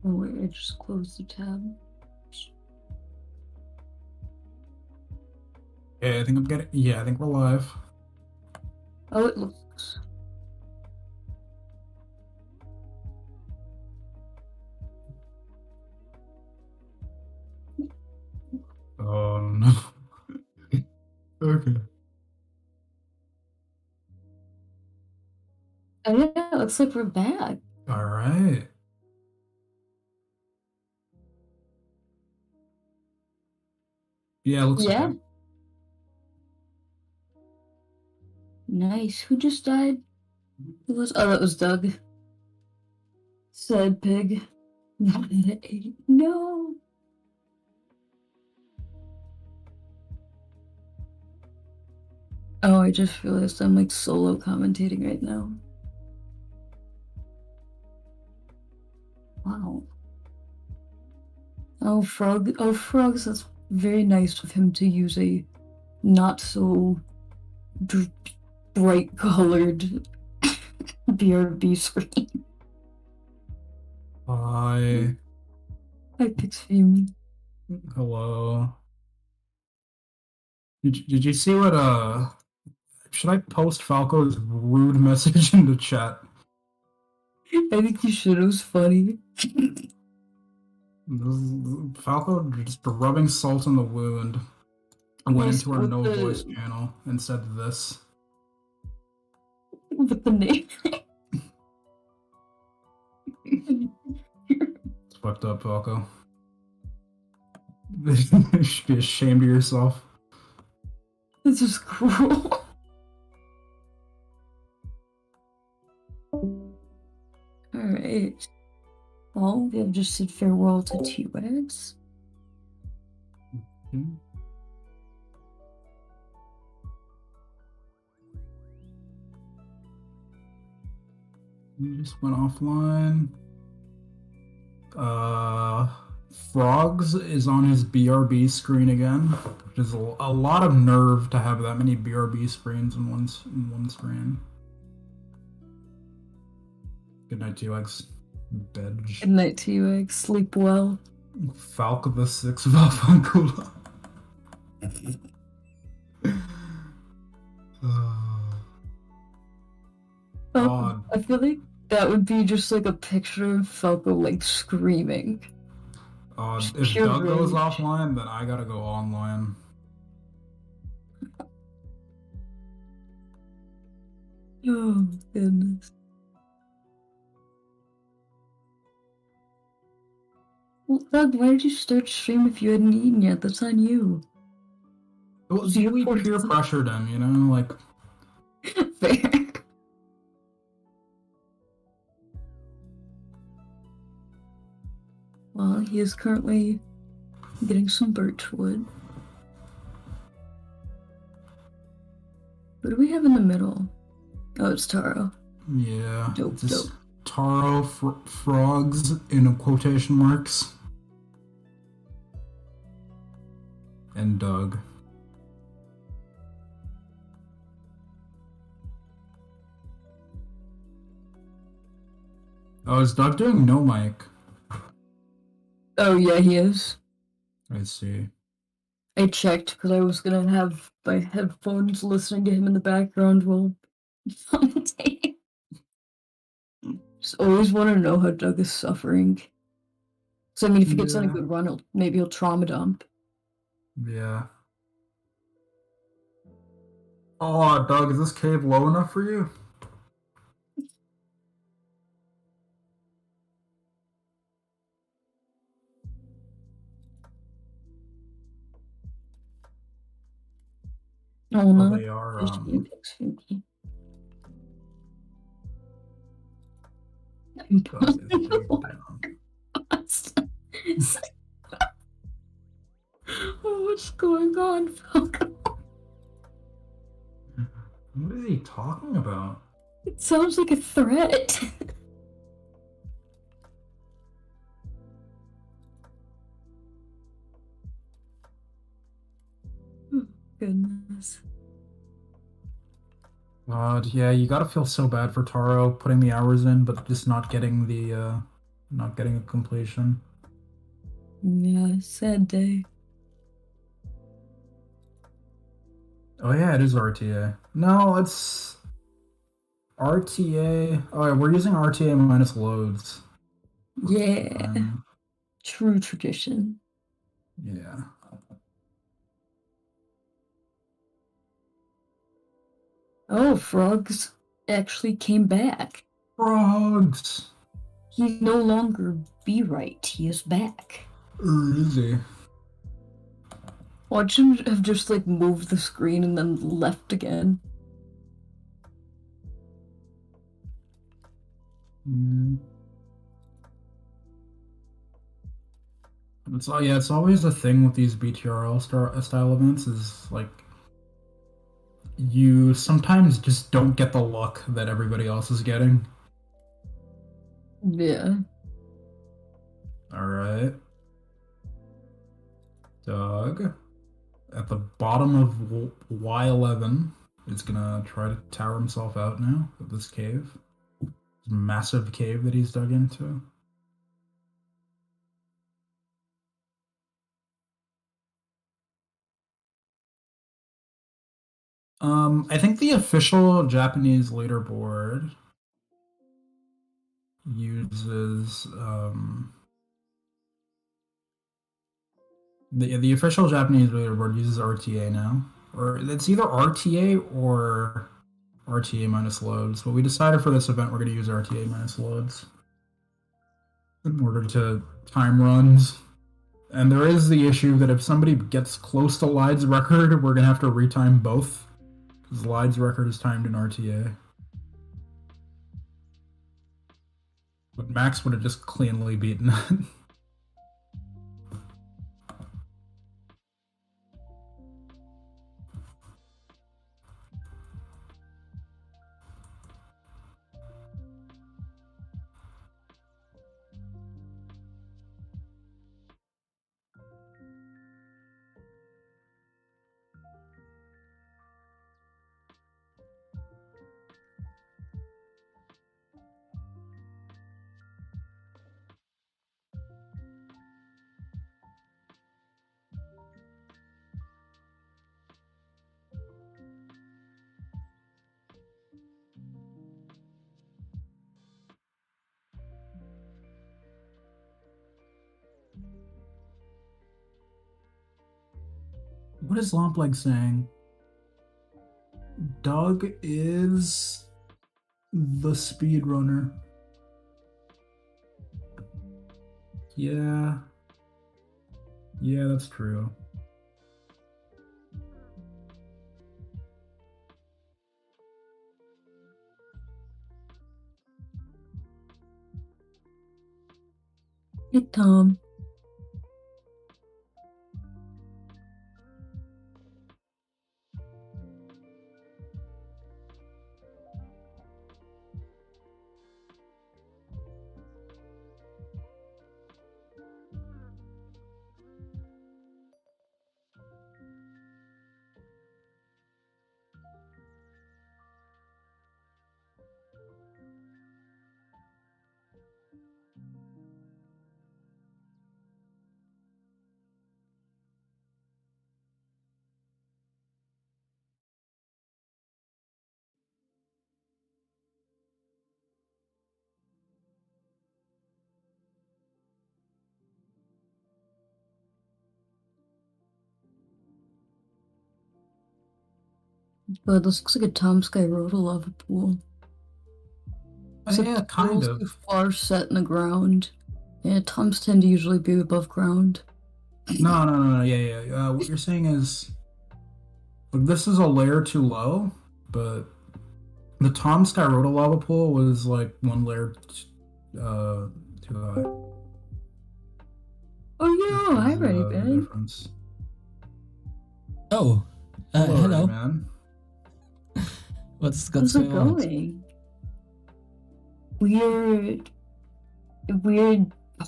Oh wait, I just closed the tab. Okay, I think I'm getting. Yeah, I think we're live. Oh, it looks. Oh no. Okay. Oh yeah, it looks like we're back. All right. Yeah, it looks Yeah. okay. Nice. Who just died? Who was? Oh, that was Doug. Sad pig. No. Oh, I just realized I'm like solo commentating right now. Wow. Oh, Frog. Oh, Frogs. That's very nice of him to use a not so bright colored BRB screen. Hi. Hi, Pixie. Hello. Did you see what should I post Falco's rude message in the chat? I think you should. It was funny. Falco just rubbing salt in the wound. I went into our With no voice the channel and said this. with the name. It's fucked up, Falco. You should be ashamed of yourself. This is cruel. Alright. Well, we have just said farewell to T-Wags. You just went offline. Frogs is on his BRB screen again, which is a lot of nerve to have that many BRB screens in one screen. Good night, T-Legs. Bed. Good night, T-Wags. Sleep well. Falco the Six Vafankula. God. I feel like that would be just like a picture of Falco like screaming. If Pure Doug goes rage. offline, then I gotta go online. Oh, goodness. Well, Doug, why did you start stream if you hadn't eaten yet? That's on you. Well, we peer pressured him, you know, like. Fair. Well, he is currently getting some birch wood. What do we have in the middle? Oh, it's Taro. Yeah. Dope. Taro frogs in quotation marks. And Doug. Oh, is Doug doing no mic? Oh, yeah, he is. I see. I checked because I was gonna have my headphones listening to him in the background while commentating. Just always want to know how Doug is suffering. So I mean, if he gets on a good run, maybe he'll trauma dump. Yeah. Oh, Doug, is this cave low enough for you? Oh no, They are. What's going on, Falco? What is he talking about? It sounds like a threat. Oh, goodness. God, yeah, you gotta feel so bad for Taro putting the hours in, but just not getting the not getting a completion. Yeah, sad day. Oh yeah, it is RTA. No, it's RTA. Oh yeah, we're using RTA minus loads. Yeah, Um, true tradition. yeah. Oh, frogs actually came back. Frogs. He's no longer be right. He is back. Easy. Watch him have just like moved the screen and then left again. Mm. It's yeah, it's always the thing with these BTRL style events is like you sometimes just don't get the luck that everybody else is getting. Yeah. All right, Doug. At the bottom of Y11 is gonna try to tower himself out now of this cave. This massive cave that he's dug into. I think the official Japanese leaderboard uses the official Japanese leaderboard uses RTA now, or it's either RTA or RTA minus loads. But we decided for this event we're going to use RTA minus loads in order to time runs. And there is the issue that if somebody gets close to Lide's record, we're going to have to retime both because Lide's record is timed in RTA. But Max would have just cleanly beaten that. What is Lompleg saying? Doug is the speedrunner. Yeah. Yeah, that's true. Hey, Tom. But this looks like a Tom Sky Road lava pool. Except Yeah, the kind pool's of. too far set in the ground. Yeah, Toms tend to usually be above ground. No. Yeah. What you're saying is, like, this is a layer too low, but the Tom Skyrota lava pool was like one layer too high. Oh yeah, hi, Is Ready the Ben. difference. Oh, Hello, hello. man. What's How's it going on? going? Weird,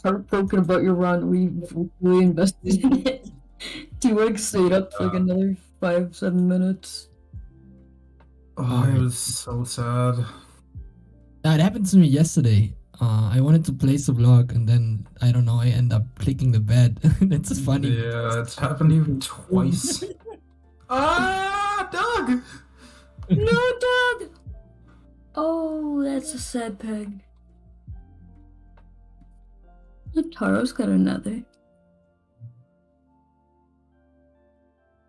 heartbroken about your run. We really invested in it. T-Rex stayed up for like another 5-7 minutes. Oh, it was so sad. It happened to me yesterday. I wanted to place a vlog and then I don't know. I end up clicking the bed. That's funny. Yeah, it's happened even twice. Doug! No, Doug! Oh, that's a sad peg. And Taro's got another.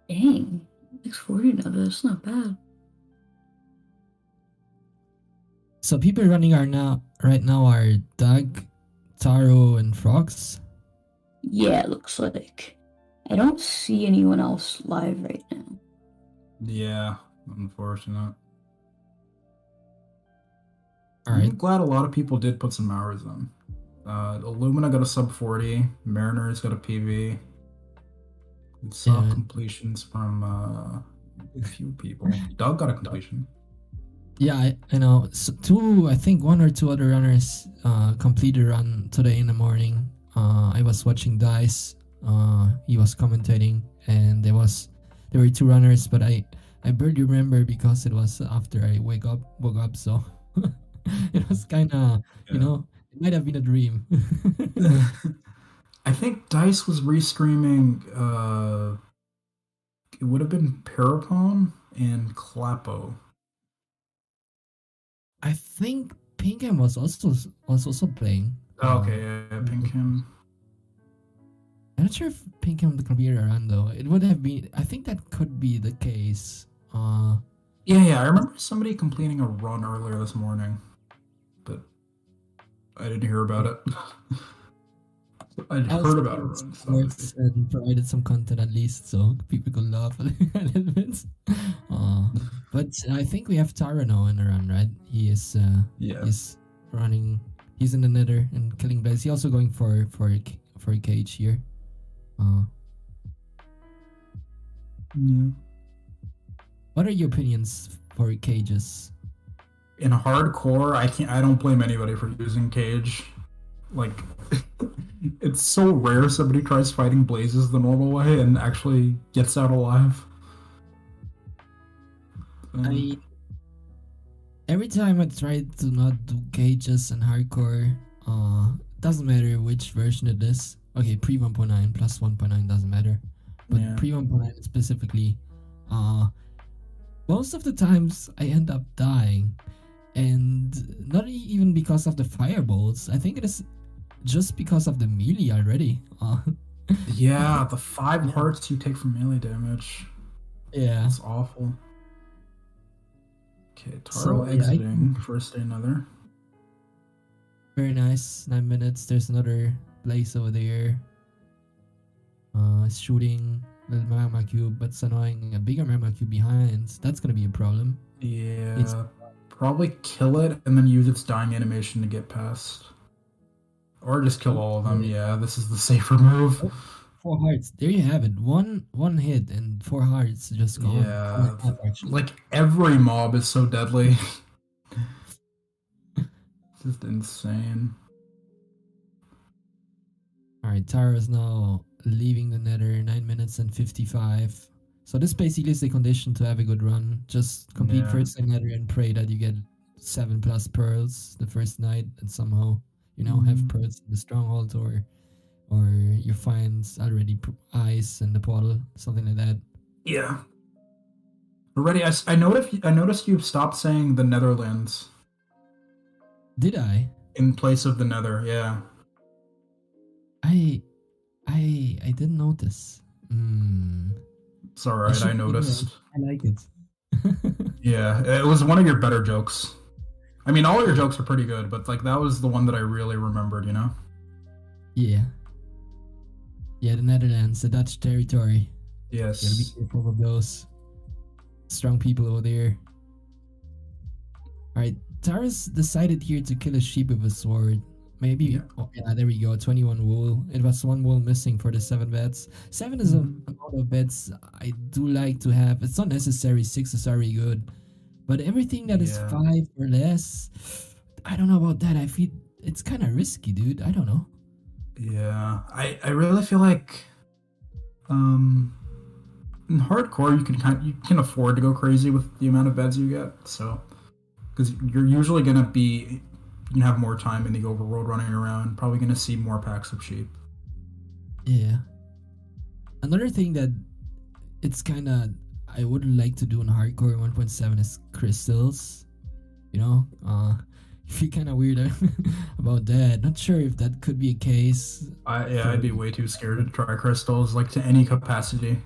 Dang. 640 now, that's not bad. So people running right now are Doug, Taro, and Frogs. Yeah, it looks like. I don't see anyone else live right now. Yeah, unfortunate. All right. I'm glad a lot of people did put some hours in. Illumina got a sub 40. Mariner's got a PV. We saw Yeah. completions from a few people. Doug got a completion. Yeah, I know. So I think one or two other runners completed a run today in the morning. I was watching Dice. He was commentating, and there were two runners, but I barely remember because it was after I woke up. So it was kind of it might have been a dream. I think Dice was restreaming. It would have been Parapon and Clappo. I think Pinkham was also playing. Okay, yeah, Pinkham. I'm not sure if Pinkham could be around though. It would have been. I think that could be the case. Yeah. I remember somebody completing a run earlier this morning, but I didn't hear about it. I'd heard about it. Sports and provided some content at least, so people could laugh a little bit. But I think we have Tara now in the run, right? He is. He's running. He's in the nether and killing Blaze. He's also going for a cage here. Yeah. What are your opinions for cages? In hardcore, I don't blame anybody for using cage. Like, it's so rare somebody tries fighting blazes the normal way and actually gets out alive. Every time I try to not do cages and hardcore, doesn't matter which version it is. Okay, pre 1.9 plus 1.9 doesn't matter, but pre 1.9 specifically, most of the times I end up dying, and not even because of the fireballs. I think it is just because of the melee already. Yeah, the 5 hearts you take from melee damage. Yeah, it's awful. Okay, Taro exiting first day another. Very nice. 9 minutes. There's another place over there. Shooting little magma cube, but it's annoying. A bigger magma cube behind. That's gonna be a problem. Yeah, probably kill it and then use its dying animation to get past. Or just kill all of them. Yeah, this is the safer move. 4 hearts. There you have it. One hit and 4 hearts just gone. Yeah, like every mob is so deadly. Just insane. Alright, Tara is now leaving the nether. 9 minutes and 55. So this basically is the condition to have a good run. Just complete first day nether and pray that you get 7+ pearls the first night and somehow, have pearls in the stronghold or you find already ice in the portal, something like that. Yeah. Already, I noticed you stopped saying the Netherlands. Did I? In place of the Nether, yeah. I didn't notice. It's alright, I noticed. I like it. Yeah, it was one of your better jokes. I mean, all your jokes are pretty good, but like that was the one that I really remembered, Yeah. Yeah, the Netherlands, the Dutch territory. Yes. Gotta be careful of those strong people over there. Alright, Taras decided here to kill a sheep with a sword. Maybe, there we go, 21 wool. It was 1 wool missing for the 7 beds. 7 is an amount of beds I do like to have. It's not necessary, 6 is already good. But everything that is 5 or less, I don't know about that. I feel it's kind of risky, dude. I don't know. Yeah, I really feel like in hardcore you can afford to go crazy with the amount of beds you get. So because you're usually gonna be you can have more time in the overworld running around. Probably going to see more packs of sheep. Yeah. Another thing that it's kind of I would like to do in hardcore 1.7 is crystals. You know, I feel kind of weird about that. Not sure if that could be a case. I'd be way too scared to try crystals, like to any capacity.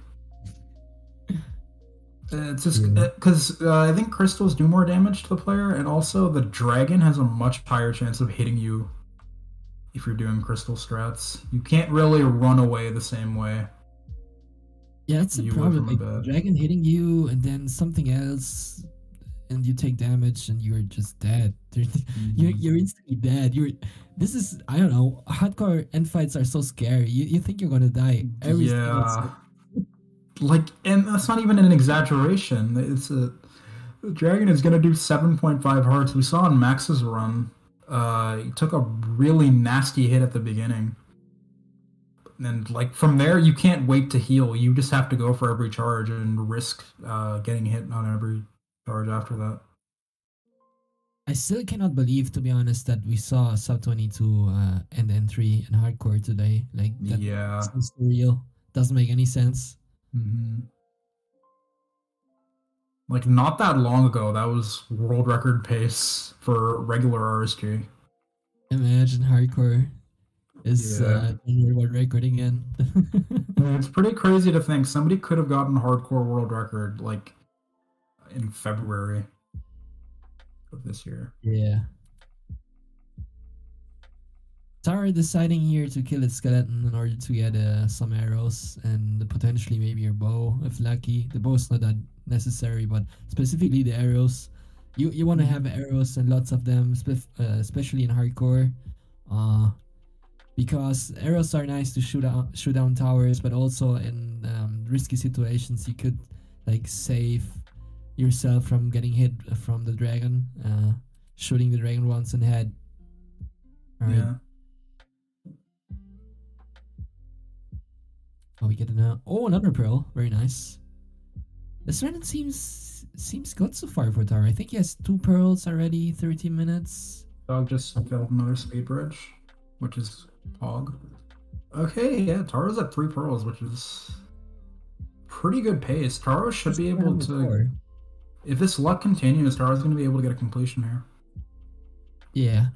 It's just because I think crystals do more damage to the player, and also the dragon has a much higher chance of hitting you if you're doing crystal strats. You can't really run away the same way. Yeah, that's the You would problem. from a Like bed. dragon hitting you and then something else, and you take damage and you're just dead. You're instantly dead. This is I don't know. Hardcore end fights are so scary. You think you're gonna die every single Yeah. second. Like, and that's not even an exaggeration. The dragon is gonna do 7.5 hearts. We saw in Max's run, he took a really nasty hit at the beginning, and like from there you can't wait to heal. You just have to go for every charge and risk getting hit on every charge after that. I still cannot believe, to be honest, that we saw sub 22 and N3 in hardcore today. Like that Yeah. seems surreal. Doesn't make any sense. Mm-hmm. Like not that long ago, that was world record pace for regular RSG. Imagine hardcore is Yeah. world record again. I mean, it's pretty crazy to think somebody could have gotten hardcore world record like in February of this year. Yeah. Tara deciding here to kill its skeleton in order to get some arrows and potentially maybe your bow if lucky. The bow's not that necessary, but specifically the arrows. You want to have arrows and lots of them, especially in hardcore, because arrows are nice to shoot down towers, but also in risky situations you could like save yourself from getting hit from the dragon, shooting the dragon once in the head. All right. Yeah. Oh, we get another pearl. Very nice. This run seems good so far for Tara. I think he has 2 pearls already. 13 minutes. Dog just filled another speed bridge, which is Hog. Okay, yeah, Taro's at 3 pearls, which is pretty good pace. Taro should be able to. If this luck continues, Taro's going to be able to get a completion here. Yeah.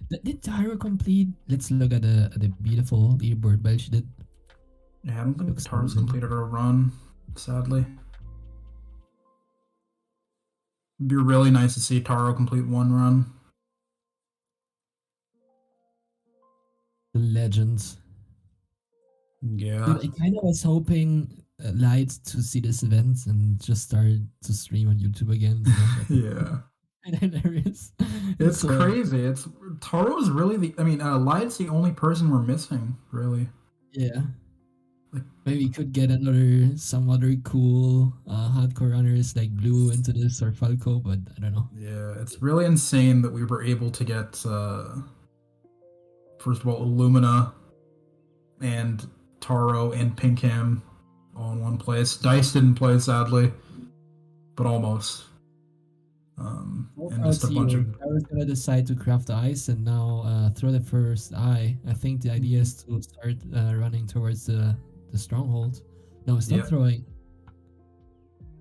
Did Taro complete? Let's look at the beautiful leaderboard bell she did. Yeah, I don't think Looks Taro's amazing. completed her run, sadly. It'd be really nice to see Taro complete 1 run. The legends. Yeah. Dude, I kind of was hoping Light to see this event and just start to stream on YouTube again. You know? Yeah. And then there is. It's crazy. Taro's really Light's the only person we're missing, really. Yeah. Like, maybe we could get some other cool hardcore runners like Blue into this or Falco, but I don't know. Yeah, it's really insane that we were able to get first of all Illumina and Taro and Pinkham all in one place. Dice didn't play, sadly, but almost. And just a bunch of. I was gonna decide to craft the ice and now throw the first eye. I think the idea is to start running towards the stronghold. No, it's not throwing.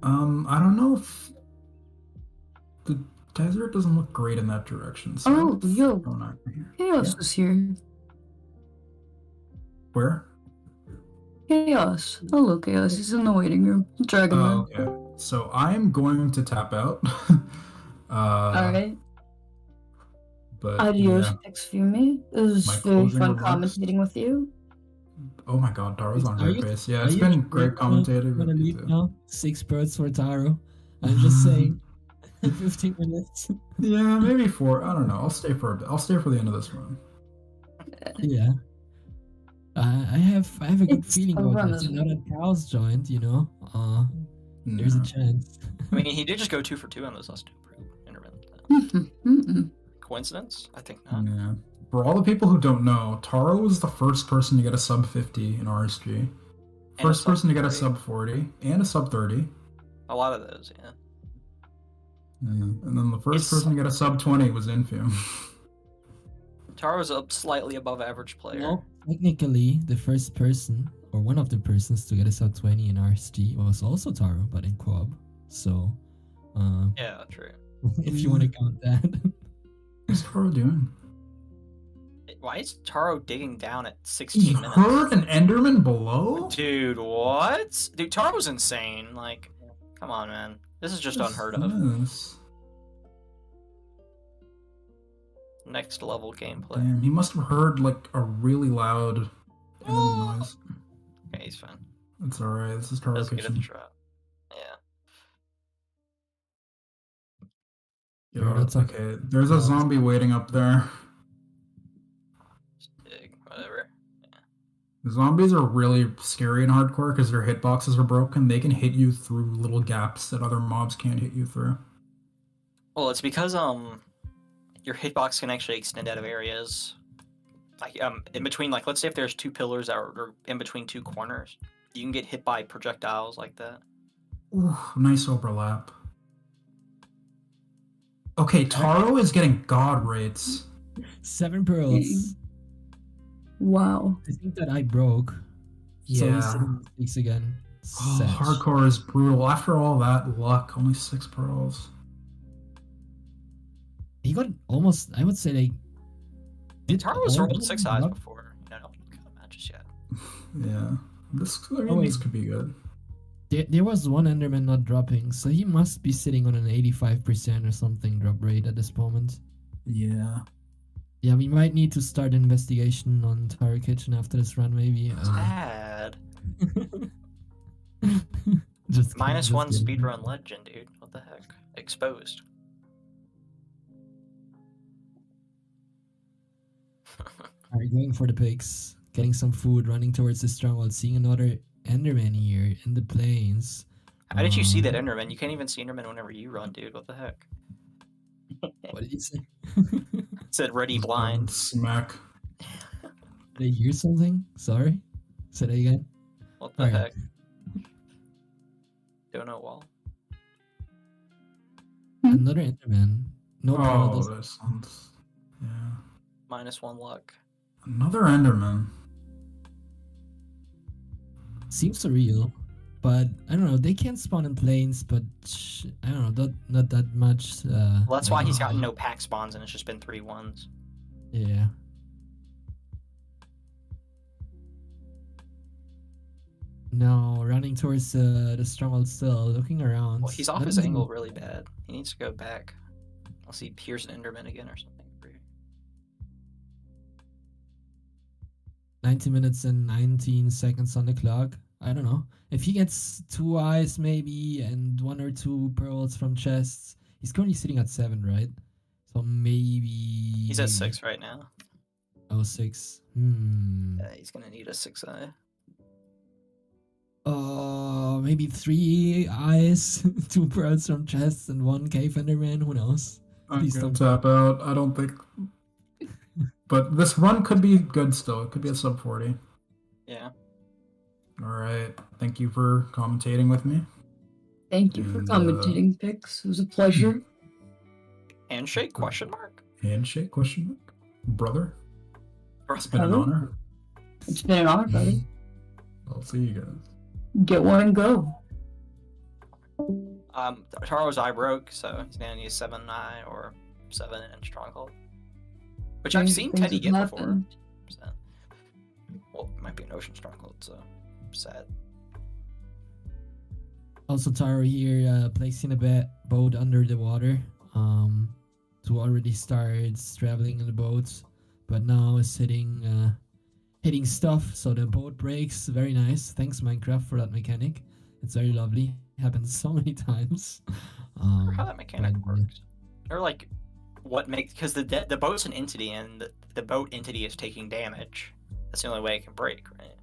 I don't know if the desert doesn't look great in that direction. So yo, Chaos is here. Where? Chaos. Hello, Chaos. He's in the waiting room. Dragon Man. Okay. So I'm going to tap out. Alright. But Adios, Xfumi. It was very fun commentating with you. Oh my god, Taro's on great pace. Yeah, it's been great commentating with you too. Now? 6 birds for Taro. I'm just saying. 15 minutes. Yeah, maybe 4. I don't know. I'll stay for a bit. I'll stay for the end of this run. Yeah. I have a good feeling about this. Now that Cal's joined, you know, there's a chance. I mean, he did just go 2 for 2 on those last 2 intervals. Coincidence? I think not. Yeah. For all the people who don't know, Taro was the first person to get a sub 50 in RSG. First person to get a sub 40 and a sub 30. A lot of those, yeah. And then the first person to get a sub 20 was Infium. Taro's a slightly above average player. Well, technically, the first person or one of the persons to get a sub 20 in RSG was also Taro, but in co-op. So, Yeah, true. if you want to count that. What's Taro doing? Why is Taro digging down at He 16 minutes? heard an Enderman below? Dude, what? Dude, Taro's insane. Like, come on, man. This is just unheard of. Yes. Next level gameplay. Damn, he must have heard like a really loud enemy noise. Okay, he's fine. It's alright, this is Taro Doesn't get a Kitchen. trap. Yeah. You're not talking- Okay, there's a zombie waiting up there. Dig, whatever. The zombies are really scary and hardcore because their hitboxes are broken. They can hit you through little gaps that other mobs can't hit you through. Well, it's because your hitbox can actually extend out of areas. Like in between, like let's say if there's two pillars that are in between two corners, you can get hit by projectiles like that. Ooh, nice overlap. Okay, Taro is getting god rates. 7 pearls. Wow. I think that I broke. So Yeah. he's sitting 6 again. Oh, Sech. hardcore is brutal. After all that luck, only 6 pearls. He got almost, I would say, like. Taro's rolled 6 eyes up. before. No kind of matches yet. Yeah. This wait. could be good. There was one Enderman not dropping, so he must be sitting on an 85% or something drop rate at this moment. Yeah. Yeah, we might need to start an investigation on Taro Kitchen after this run, maybe. Bad. Just kidding, Minus just 1 kidding. speedrun legend, dude. What the heck? Exposed. Alright, going for the pigs, getting some food, running towards the stronghold, seeing another Enderman here in the plains. How did you see that Enderman? You can't even see Enderman whenever you run, dude. What the heck? What did you say? It said ready blind. Smack. Did I hear something? Sorry? Say that again? What the Alright. heck? Donut wall. Another Enderman. No Oh, pearl. this sounds... Yeah. Minus 1 luck. Another Enderman. Seems surreal. But, I don't know, they can spawn in plains, but, I don't know, not that much. Well, that's why like- he's gotten no pack spawns and it's just been 3 1s. Yeah. No, running towards the stronghold still, looking around. Well, he's off That his doesn't- angle really bad. He needs to go back. I'll see Pierce and Enderman again or something. 90 minutes and 19 seconds on the clock. I don't know. If he gets 2 eyes maybe and 1 or 2 pearls from chests, he's currently sitting at 7, right? So maybe... He's at 6 right now. Oh, 6. Yeah, he's gonna need a 6 eye. Maybe 3 eyes, 2 pearls from chests, and 1 cave enderman. Who knows? I'm Please gonna don't- tap out. I don't think... But this run could be good still. It could be a sub 40. Yeah. Alright. Thank you for commentating with me. Thank you for And, commentating, Pix. It was a pleasure. Handshake? Question mark? Handshake? Question mark? Brother? It's been an Hello? honor. It's been an honor, buddy. I'll see you guys. Get one and go. Taro's eye broke, so he's gonna need a 7 eye or 7 in stronghold. Which I've seen Things Teddy have get before. happened. So. Well, it might be an ocean stronghold, so sad. Also, Taro here placing a boat under the water to already start traveling in the boat, but now is hitting stuff, so the boat breaks. Very nice. Thanks, Minecraft, for that mechanic. It's very lovely. Happens so many times. Or how that mechanic but, works. Or like, what makes, because the boat's an entity and the boat entity is taking damage. That's the only way it can break, right?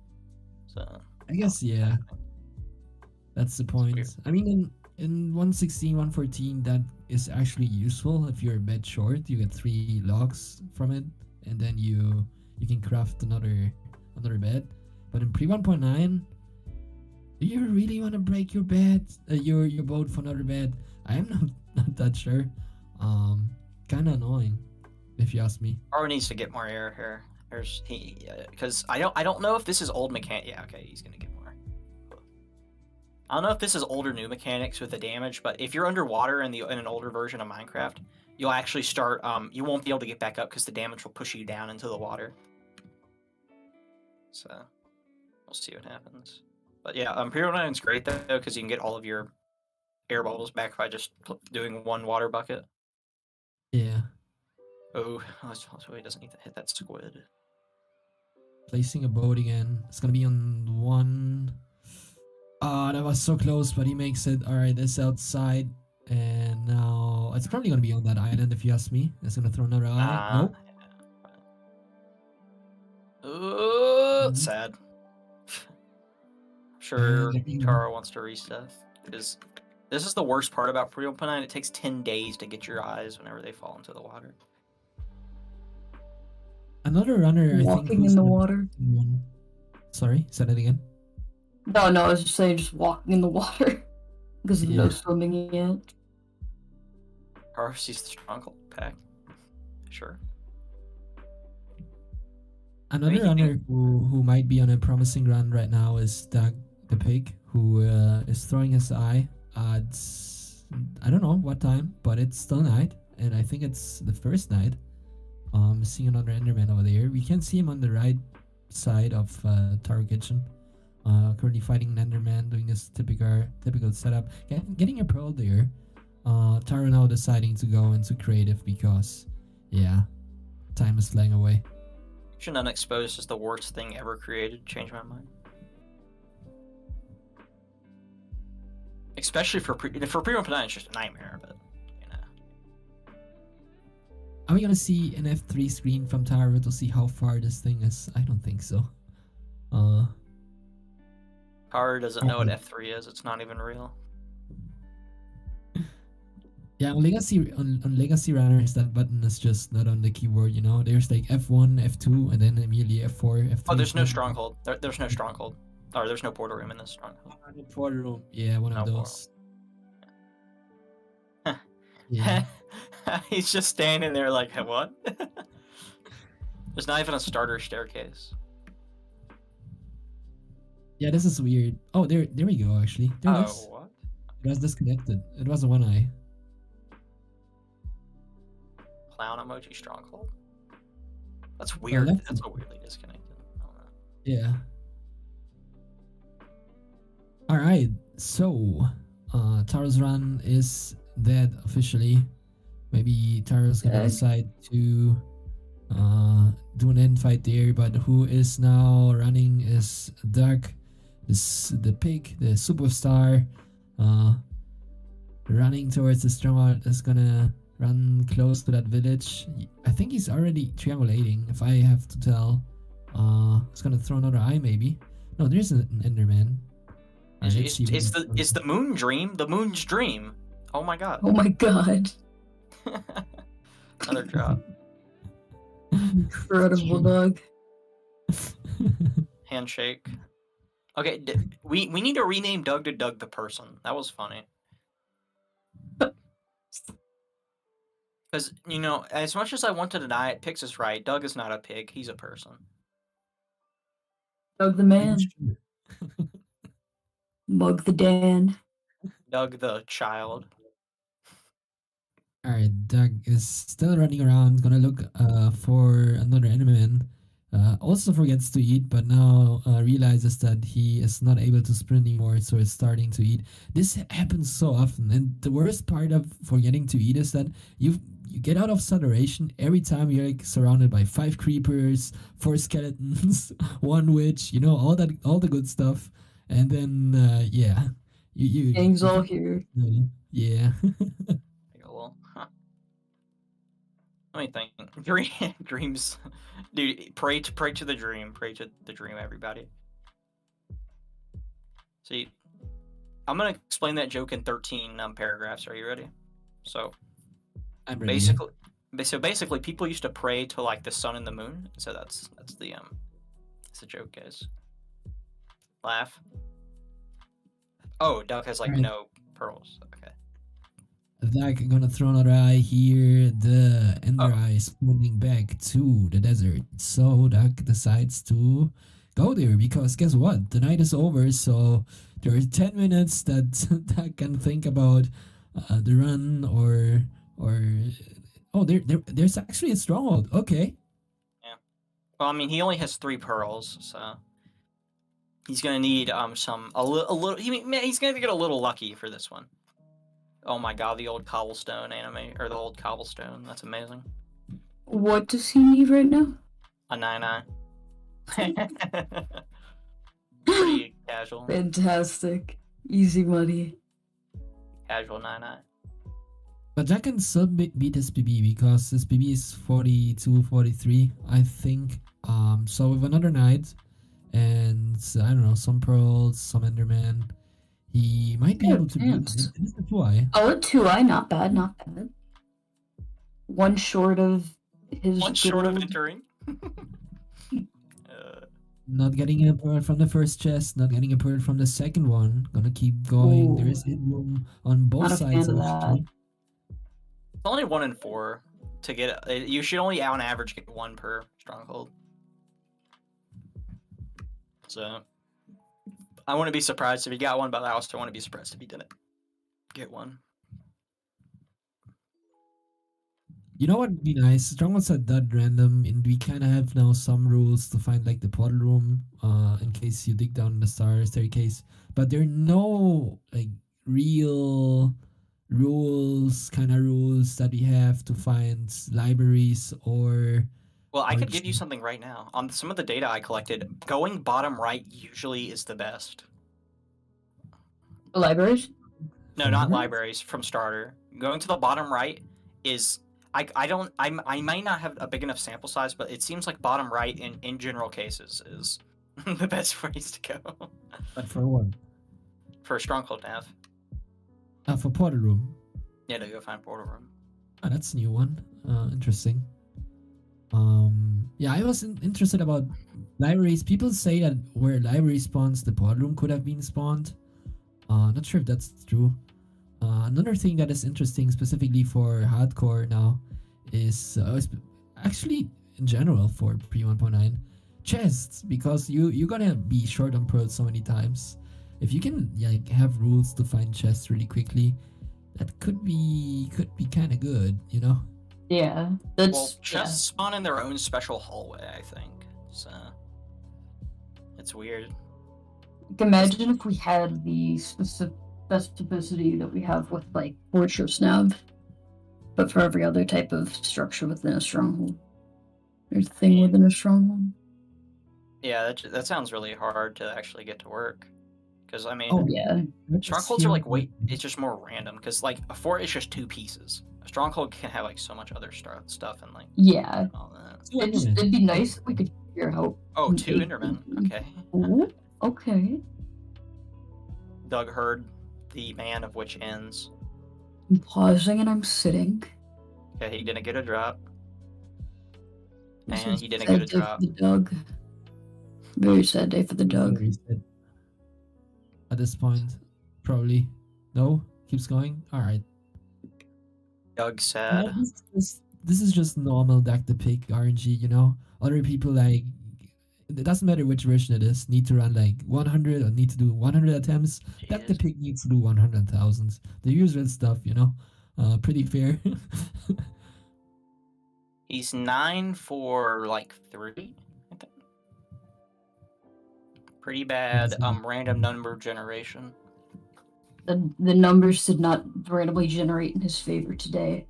So I guess, yeah. That's the point. weird. I mean, in 116, 114, that is actually useful. If you're a bed short, you get 3 logs from it, and then you can craft another bed. But in pre 1.9, do you really want to break your bed, your boat for another bed? I am not that sure. Kind of annoying. if you ask me. Aro needs to get more air here. Because I don't know if this is old mechanic. Yeah, okay, he's gonna get more. I don't know if this is old or new mechanics with the damage, but if you're underwater in an older version of Minecraft, you'll actually start. You won't be able to get back up because the damage will push you down into the water. So we'll see what happens. But yeah, Imperial 9 is great though because you can get all of your air bubbles back by just doing one water bucket. Yeah. Oh, so he doesn't need to hit that squid. Placing a boat again. It's gonna be on one. Ah, that was so close, but he makes it. All right, that's outside, and now it's probably gonna be on that island if you ask me. It's gonna throw another eye. Nope. Sad. Sure, And Tara wants to reset because this is the worst part about pre-open 9. It takes 10 days to get your eyes whenever they fall into the water. another runner, I think. Walking who's in the gonna be water. one. Sorry, say that again. No, I was just saying, just walking in the water because of no Yeah. swimming yet. Or sees the stronghold pack. Sure. Another Maybe runner who might be on a promising run right now is Doug the pig, who is throwing his eye at I don't know what time, but it's still night, and I think it's the first night. Seeing another Enderman over there. We can see him on the right side of Tower Kitchen. Currently fighting an Enderman, doing his typical setup, getting a pearl there. Taro now deciding to go into creative because, yeah, time is flying away. Action Unexposed is the worst thing ever created. Change my mind. Especially for pre-open 9, it's just a nightmare, but you know. Are we gonna see an F3 screen from Taro to see how far this thing is? I don't think so. Tara doesn't know what F3 is. It's not even real. Yeah, on Legacy Runners, that button is just not on the keyboard, you know? There's like F1, F2, and then immediately F4, F3. Oh, there's no stronghold. There's no stronghold. Or there's no portal room in this stronghold. Portal room. Yeah, one of No those. Yeah. He's just standing there like, what? There's not even a starter staircase. Yeah, this is weird. Oh, there we go, actually. There it is. What? It was disconnected. It was a one eye. Clown emoji stronghold? That's weird. that's- That's so weirdly disconnected. I don't know. Yeah. Alright, so Taro's run is dead officially. Maybe Taro's gonna Dead. decide to do an end fight there, but who is now running is Doug, the pig, the superstar, running towards the stronghold. Is gonna run close to that village. I think he's already triangulating, if I have to tell. He's gonna throw another eye maybe. No, there's an Enderman. Alright, let's see what It's he's the moon dream. The moon's dream. Oh my god. Oh my god. Another drop. Incredible dog. Handshake. Okay, we need to rename Doug to Doug the person. That was funny. Because, you know, as much as I want to deny it, Pix is right. Doug is not a pig. He's a person. Doug the man. Mug the Dan. Doug the child. Alright, Doug is still running around, gonna look for another Enderman. Also forgets to eat, but now realizes that he is not able to sprint anymore, so is starting to eat. This happens so often, and the worst part of forgetting to eat is that you get out of saturation every time you're like surrounded by 5 creepers, 4 skeletons, 1 witch, you know, all the good stuff, and then yeah, you Gang's all here. yeah. Take a little. Huh. Let me think. Dreams, dude. Pray to the dream. Pray to the dream, everybody. See, I'm gonna explain that joke in 13 paragraphs. Are you ready? So I'm ready. basically, people used to pray to like the sun and the moon. So that's the joke, guys. Laugh. Oh, Doug has like Right. no pearls. Okay. That gonna throw another eye here. The Ender Eye is moving back to the desert. So Dak decides to go there because guess what? The night is over, so there are 10 minutes that Dak can think about the run or oh there's actually a stronghold. Okay. Well, I mean, he only has 3 pearls, so he's gonna need a little. He's gonna get a little lucky for this one. Oh my god, the old cobblestone anime or the old cobblestone. That's amazing. What does he need right now? A 9-9. Pretty casual. Fantastic. Easy money. Casual 9-9. But Jack can still beat his PB because his PB is 42, 43, I think. So with another night and I don't know, some pearls, some Enderman, he might be Yeah, able to beat chance. Mr. 2i. Oh, a 2i, not bad, not bad. One short of his. One short of entering. Not getting a pearl from the first chest, not getting a pearl from the second one. Gonna keep going. There Ooh. is room on both Not a sides. fan of Actually. that. It's only 1 in 4 to get. You should only, on average, get 1 per stronghold. So I wouldn't be surprised if he got 1, but I also wouldn't be surprised if he didn't get 1. You know what would be nice? Strongholds are that random, and we kind of have now some rules to find like the portal room, in case you dig down in the staircase. But there are no like real rules, kind of rules that we have to find libraries or. Well, I or could give you something right now. On some of the data I collected, going bottom right usually is the best. Libraries? No, not libraries, from starter. Going to the bottom right is I might not have a big enough sample size, but it seems like bottom right in general cases is the best place to go. But for what? For a stronghold nav. For portal room. Yeah, to go find portal room. Oh, that's a new one. Interesting. Yeah, I was interested about libraries. People say that where library spawns, the pod room could have been spawned. Not sure if that's true. Another thing that is interesting, specifically for hardcore now, is actually in general for pre 1.9 chests, because you're gonna be short on pearls so many times. If you can like have rules to find chests really quickly, that could be kind of good, you know. Yeah, that's. Well, chests spawn in their own special hallway, I think. So it's weird. Imagine if we had the specificity that we have with like Fortress Nav, but for every other type of structure within a stronghold, or thing within a stronghold. Yeah, that sounds really hard to actually get to work. Because I mean, Oh yeah, strongholds are like it's just more random. Because like a fort is just 2 pieces. A stronghold can have like so much other stuff and like yeah. all that. It'd be nice if we could figure out. Oh, 2 Endermen. Okay. Ooh, okay. Doug heard the man of which ends. I'm pausing and I'm sitting. Okay, he didn't get a drop. This And is he didn't sad get a day drop. for the Doug. Very sad day for the Doug. At this point, probably no. Keeps going. All right. Doug said, This is just normal deck to pick RNG. You know, other people like it doesn't matter which version it is. Need to run like 100 or need to do 100 attempts. Deck to pick needs to do 100,000. The usual stuff. You know, pretty fair. he's 9 for like 3, I think. Pretty bad random number generation. The numbers did not randomly generate in his favor today.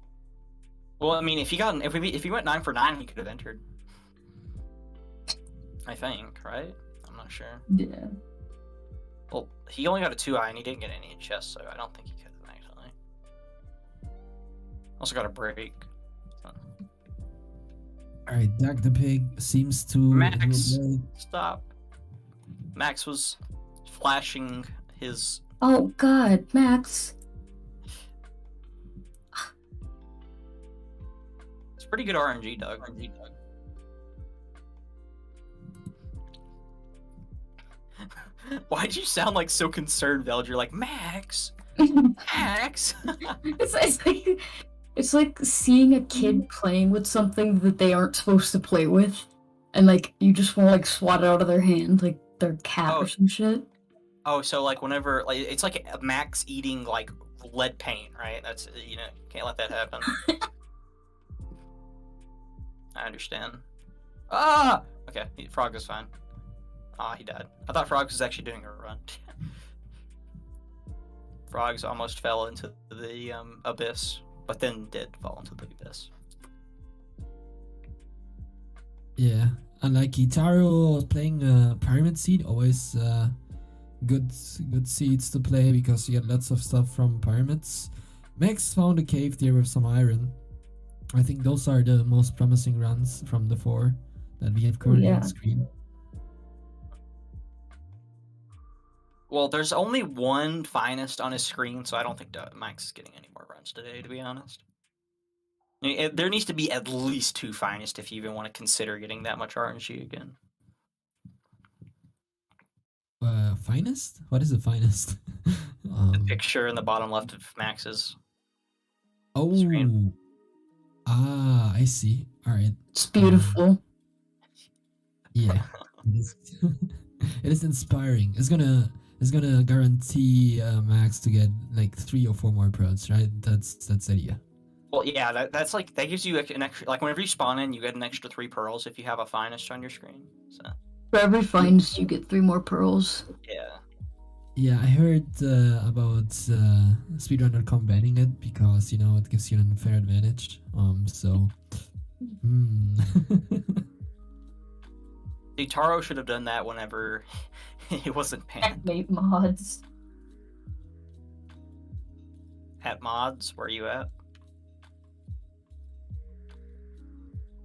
Well, I mean, if he went 9 for 9, he could have entered. I think, right? I'm not sure. Yeah. Well, he only got a 2-eye and he didn't get any chests, so I don't think he could have actually. Also got a break. So. All right, Dak the Pig seems to. Max, stop. Max was flashing his. Oh God, Max. It's pretty good RNG, Doug. Why'd you sound like so concerned, Veld? You're like, Max, Max. It's like seeing a kid playing with something that they aren't supposed to play with, and like you just want to like swat it out of their hand, like their cat or some shit. Oh, so like whenever like it's like Max eating like lead paint, right? That's can't let that happen. I understand. Ah, okay. Frog is fine. Ah, he died. I thought Frog was actually doing a run. Frogs almost fell into the abyss, but then did fall into the abyss. Yeah, and like Kitaro playing Pyramid Seed, always good seeds to play because you get lots of stuff from pyramids. Max found a cave there with some iron. I think those are the most promising runs from the 4 that we have currently on screen. Well, there's only one finest on his screen, so I don't think Max is getting any more runs today, to be honest. I mean, there needs to be at least 2 finest if you even want to consider getting that much RNG again. Finest? What is the finest? The picture in the bottom left of Max's screen. Ah, I see. All right. It's beautiful. Yeah, it is. It is inspiring. It's gonna guarantee Max to get like 3 or 4 more pros, right? That's the idea. Well, yeah, that's like that gives you an extra. Like whenever you spawn in, you get an extra 3 pearls if you have a finest on your screen. So For every finest, you get 3 more pearls. yeah. Yeah, I heard about speedrun.com banning it because it gives you an unfair advantage. So. Taro should have done that whenever it wasn't banned. Checkmate mods. At mods, where are you at?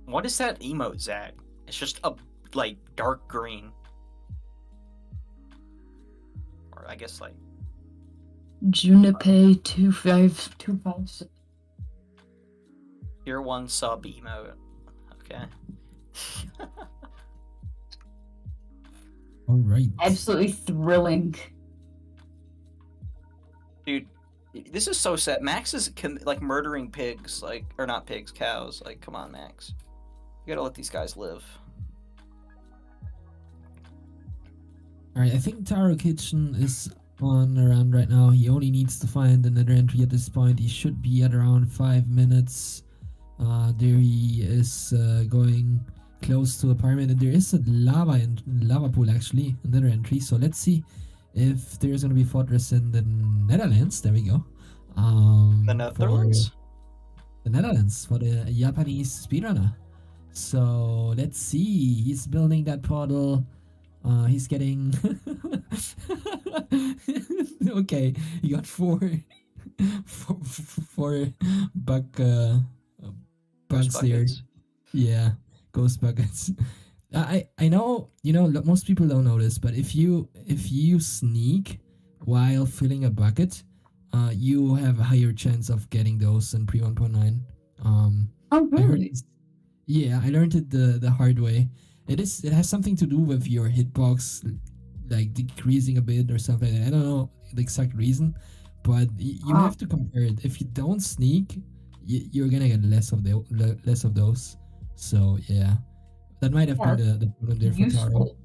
What is that emote, Zach? It's just a like dark green. Or I guess like Junipe 25256. Tier 1 sub emote. Okay. All right. Absolutely thrilling. Dude, this is so sad. Max is like murdering pigs, like, or not pigs, cows. Like, come on, Max. You gotta let these guys live. Alright, I think Taro Kitchen is on around right now. He only needs to find another entry at this point. He should be at around 5 minutes. There he is going close to a pyramid, and there is a lava pool actually, another entry. So let's see if there's gonna be fortress in the Netherlands. There we go. The Netherlands? The Netherlands for the Japanese speedrunner. So let's see. He's building that portal. He's getting okay. He got four bugs there. Yeah, ghost buckets. I know most people don't know this, but if you sneak while filling a bucket, you have a higher chance of getting those in pre 1.9. Oh really? I learned it the hard way. It has something to do with your hitbox like decreasing a bit or something like that. I don't know the exact reason, but you have to compare it. If you don't sneak, you're gonna get less of those. So yeah, that might have been the problem there for Taro.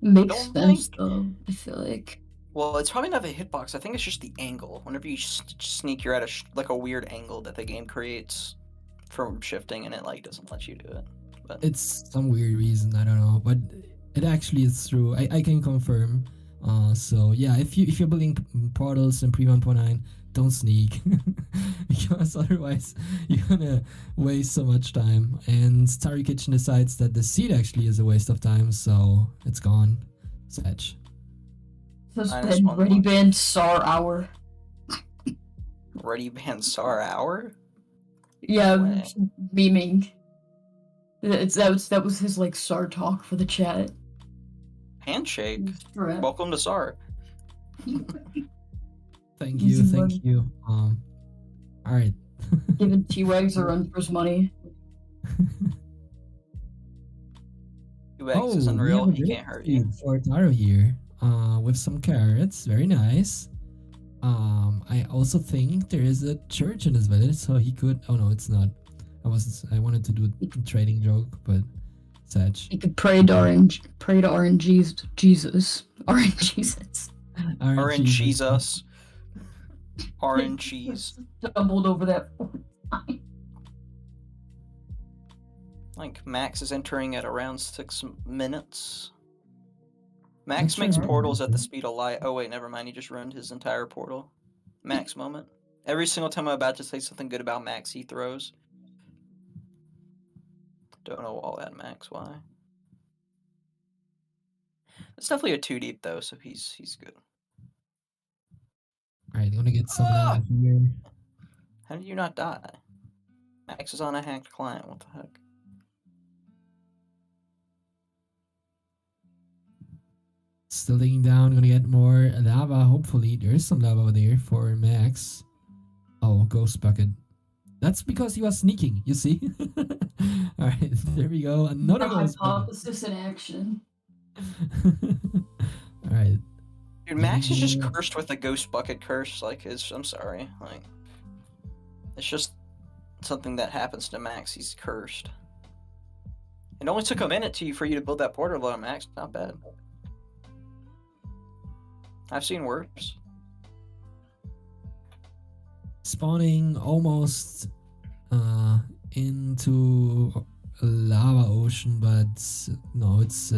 Makes sense though. I feel like. Well, it's probably not the hitbox. I think it's just the angle. Whenever you sneak, you're at like a weird angle that the game creates from shifting, and it like doesn't let you do it. But it's some weird reason, I don't know, but it actually is true. I can confirm. So yeah, if you're building portals in pre 1.9, don't sneak because otherwise you're gonna waste so much time. And Starry Kitchen decides that the seed actually is a waste of time, so it's gone. Satch. Suspend ready band SAR hour. Ready band SAR hour? Yeah, memeing. That was his like SAR talk for the chat. Handshake. Welcome to SAR. Thank you. All right. Giving T-Wags a run for his money. T-Wags is unreal. He can't hurt you. For Taro here, with some carrots. Very nice. I also think there is a church in this village, so he could. Oh no, it's not. I wanted to do a trading joke, but sad. You could pray to RNG's Jesus. RNGesus. Orange Jesus. Orange cheese. Stumbled over that fourth time. Like, Max is entering at around 6 minutes. Max That's makes right. portals at the speed of light. Oh wait, never mind. He just ruined his entire portal. Max moment. Every single time I'm about to say something good about Max, he throws. Don't know all that, Max. Why? It's definitely a 2 deep though, so he's good. Alright, I'm gonna get some out of here. How did you not die? Max is on a hacked client. What the heck? Still digging down, gonna get more lava. Hopefully, there is some lava over there for Max. Oh, ghost bucket. That's because he was sneaking, you see? Alright, there we go. Another ghost bucket. Hypothesis in action. Alright. Dude, Max is just Yeah. cursed with the ghost bucket curse. Like, I'm sorry. Like, it's just something that happens to Max. He's cursed. It only took a minute for you to build that portal, though, Max. Not bad. I've seen worse. Spawning almost into a lava ocean, but no, it's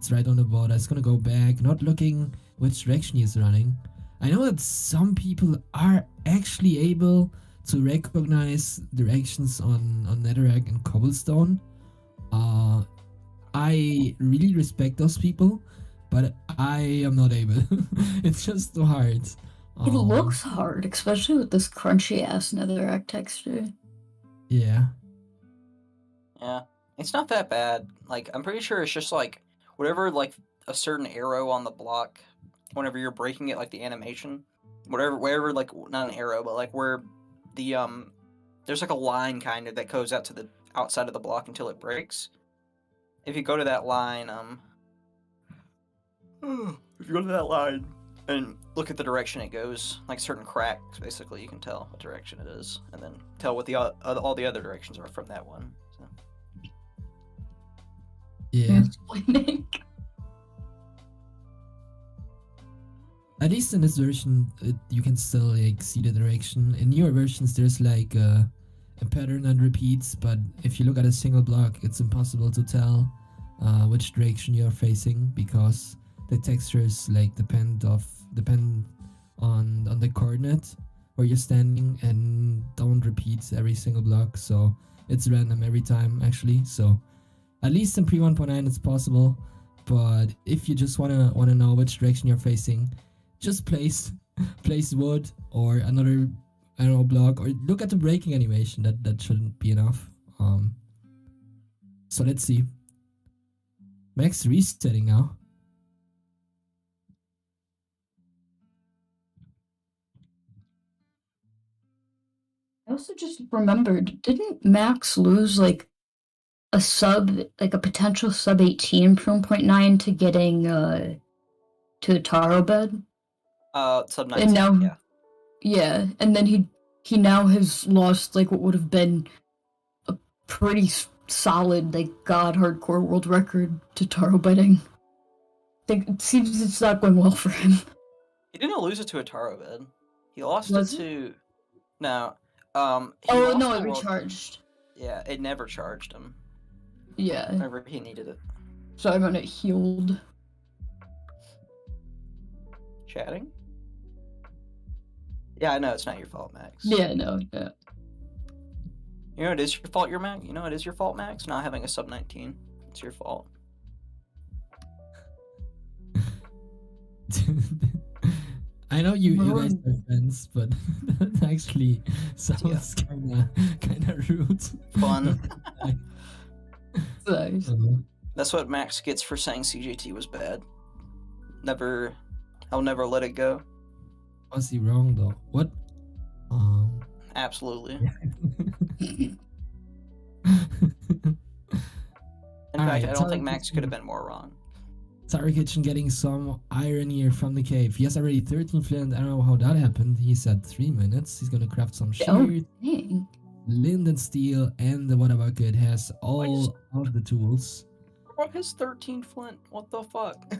right on the border. It's gonna go back, not looking which direction he's running. I know that some people are actually able to recognize directions on netherrack and cobblestone. I really respect those people, but I am not able. It's just too hard. It looks hard, especially with this crunchy ass netherrack texture. Yeah. Yeah. It's not that bad. Like, I'm pretty sure it's just, like, whatever, like, a certain arrow on the block, whenever you're breaking it, like, the animation, wherever, like, not an arrow, but, like, where the, there's, like, a line, kind of, that goes out to the outside of the block until it breaks. If you go to that line, if you go to that line and look at the direction it goes, like certain cracks, basically, you can tell what direction it is, and then tell what the all the other directions are from that one. So. Yeah. Explaining. At least in this version, you can still like see the direction. In newer versions, there's like a pattern that repeats, but if you look at a single block, it's impossible to tell which direction you're facing because the textures like depend on the coordinate where you're standing and don't repeat every single block. So it's random every time actually. So at least in pre 1.9 it's possible, but if you just wanna know which direction you're facing, just place wood or another, I don't know, block, or look at the breaking animation. That shouldn't be enough. So let's see. Max resetting now. I also just remembered, didn't Max lose like a potential sub 18 from 1.9 to getting to a taro bed? Sub 19, And now, yeah. Yeah, and then he now has lost like what would have been a pretty solid like god hardcore world record to taro bedding. It seems it's not going well for him. He didn't lose it to a taro bed. He lost Was it to no. He Oh lost no, the it world- recharged. Yeah, it never charged him. Yeah, Whenever he needed it. so I'm gonna healed. Chatting? Yeah, I know it's not your fault, Max. Yeah, no, yeah. You know it is your fault, Max. You know it is your fault, Max. Not having a sub 19. It's your fault. I know you guys are friends, but that actually sounds kinda rude. Fun. Nice. That's what Max gets for saying CJT was bad. I'll never let it go. Was he wrong though? What? Absolutely. In In fact, I don't think Max could have been more wrong. Taro Kitchen getting some iron here from the cave. He has already 13 flint. I don't know how that happened. He said 3 minutes. He's gonna craft some Oh, shears, dang. linden steel, and the water bucket has I just- all of the tools. What has 13 flint? What the fuck?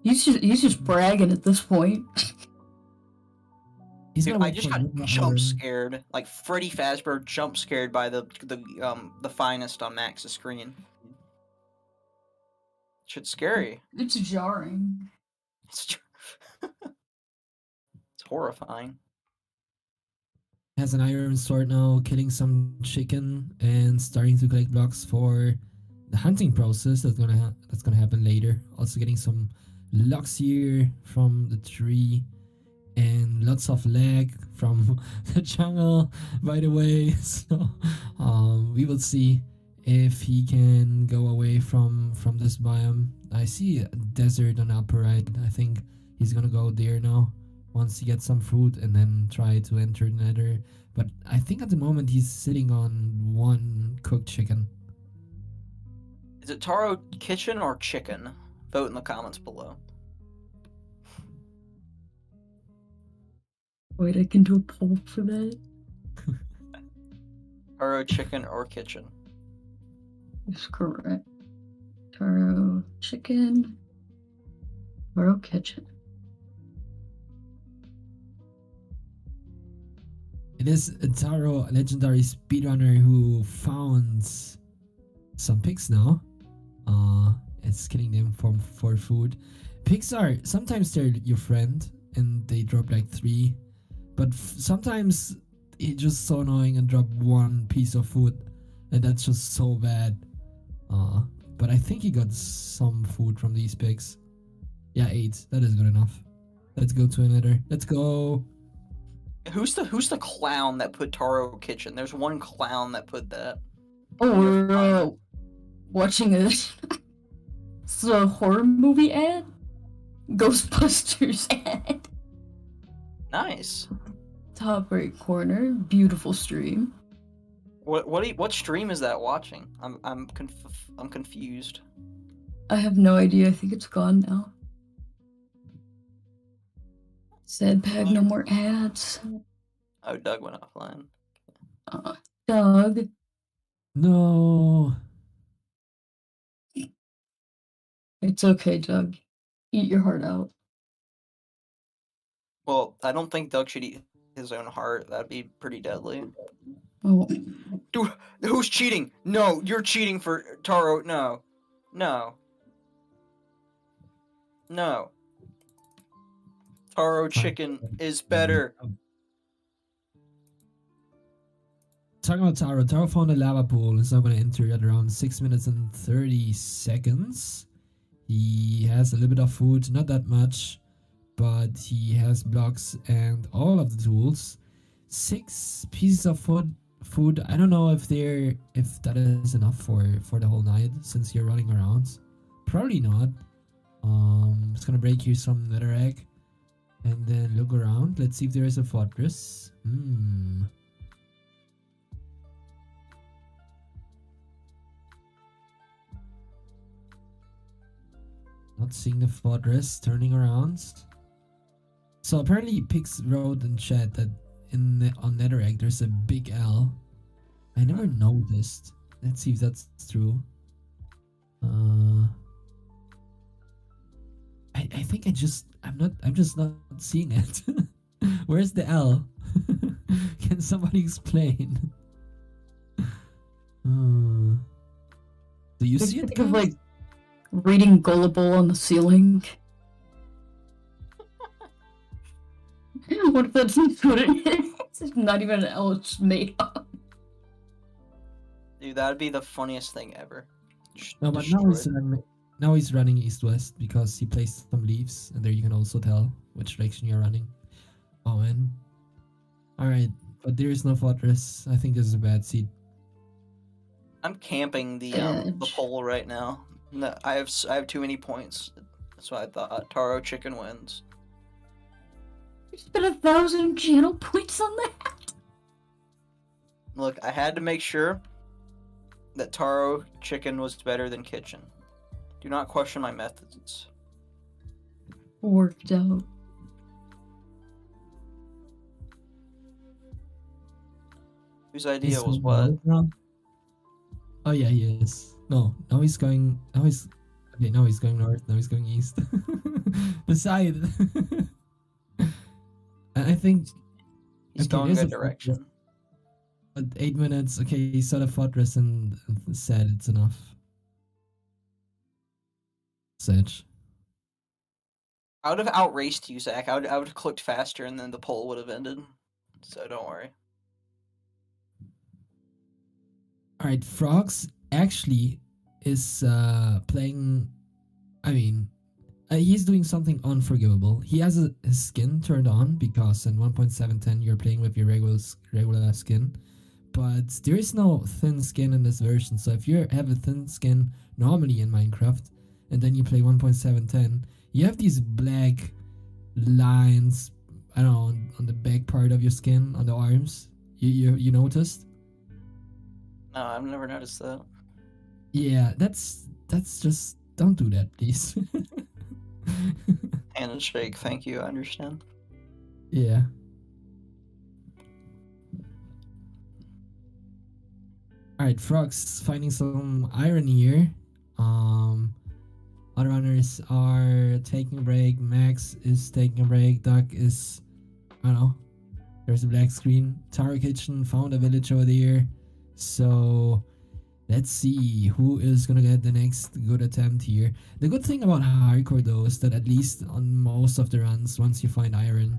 He's just bragging at this point. He's Dude, gonna I wait just for got more jump iron. scared. Like Freddy Fazbear jump scared by the finest on Max's screen. Shit's scary. It's jarring. It's, it's horrifying. Has an iron sword now, killing some chicken and starting to collect blocks for the hunting process that's gonna happen later. Also getting some logs here from the tree and lots of lag from the jungle, by the way. So we will see if he can go away from this biome. I see a desert on the upper right. I think he's gonna go there now once he gets some food and then try to enter the nether. But I think at the moment he's sitting on one cooked chicken. Is it Taro Kitchen or Chicken? Vote in the comments below. Wait, I can do a poll for that. Taro Chicken or Kitchen? That's correct. Taro chicken. Taro kitchen. It is a Taro legendary speedrunner who found some pigs now. It's killing them for food. Pigs are sometimes they're your friend and they drop like 3, but sometimes it's just so annoying and drop 1 piece of food, and that's just so bad. But I think he got some food from these pigs. Yeah, 8. That is good enough. Let's go to another. Let's go. Who's the clown that put Taro Kitchen? There's one clown that put that. Oh, we're watching a it's a horror movie ad? Ghostbusters ad. Nice. Top right corner. Beautiful stream. What stream is that watching? I'm confused. I have no idea. I think it's gone now. Sad pag, no more ads. Oh, Doug went offline. Doug. No. It's okay, Doug. Eat your heart out. Well, I don't think Doug should eat his own heart. That'd be pretty deadly. Oh, Dude, who's cheating? No, you're cheating for Taro. No. No. No. Taro Chicken is better. Talking about Taro, Taro found a lava pool. He's now going to enter at around 6 minutes and 30 seconds. He has a little bit of food, not that much, but he has blocks and all of the tools. 6 pieces of food. I don't know if that is enough for the whole night since you're running around. Probably not. It's gonna break here some nether egg, and then look around. Let's see if there is a fortress. Not seeing the fortress. Turning around. So apparently Pix wrote in chat that on Netheregg there's a big L. I never noticed. Let's see if that's true. I think I'm just not seeing it. Where's the L? Can somebody explain? Do you I see it? think of like reading Gullible on the ceiling. What if that's what it is? It's not even an L, it's just made up. Dude, that'd be the funniest thing ever. No, but now he's running east-west because he placed some leaves, and there you can also tell which direction you're running. Oh man. Alright, but there is no fortress. I think this is a bad seed. I'm camping the pole right now. No, I have too many points. That's why I thought Taro Chicken wins. You spent 1,000 channel points on that? Look, I had to make sure that Taro Chicken was better than Kitchen. Do not question my methods. Worked out. Whose idea Is was he what? north now? Oh yeah, he is. No, now he's going. Now he's okay. Now he's going north. Now he's going east. The side. I think. He's Okay, going there's good a fortress. direction. But 8 minutes. Okay, he saw the fortress and said it's enough. Sedge. I would have outraced you, Zach. I would have clicked faster, and then the poll would have ended. So don't worry. All right, Frogs actually is playing. I mean, he's doing something unforgivable. He has his skin turned on because in 1.710 you're playing with your regular skin, but there is no thin skin in this version. So if you have a thin skin normally in Minecraft, and then you play 1.710, you have these black lines. I don't know, on the back part of your skin, on the arms. You noticed? No, I've never noticed that. Yeah, that's just don't do that, please. Handshake, thank you. I understand. Yeah. All right, Frogs finding some iron here. Other runners are taking a break. Max is taking a break. Duck is, I don't know. There's a black screen. Tower Kitchen found a village over there. So let's see who is gonna get the next good attempt here. The good thing about hardcore though is that at least on most of the runs, once you find iron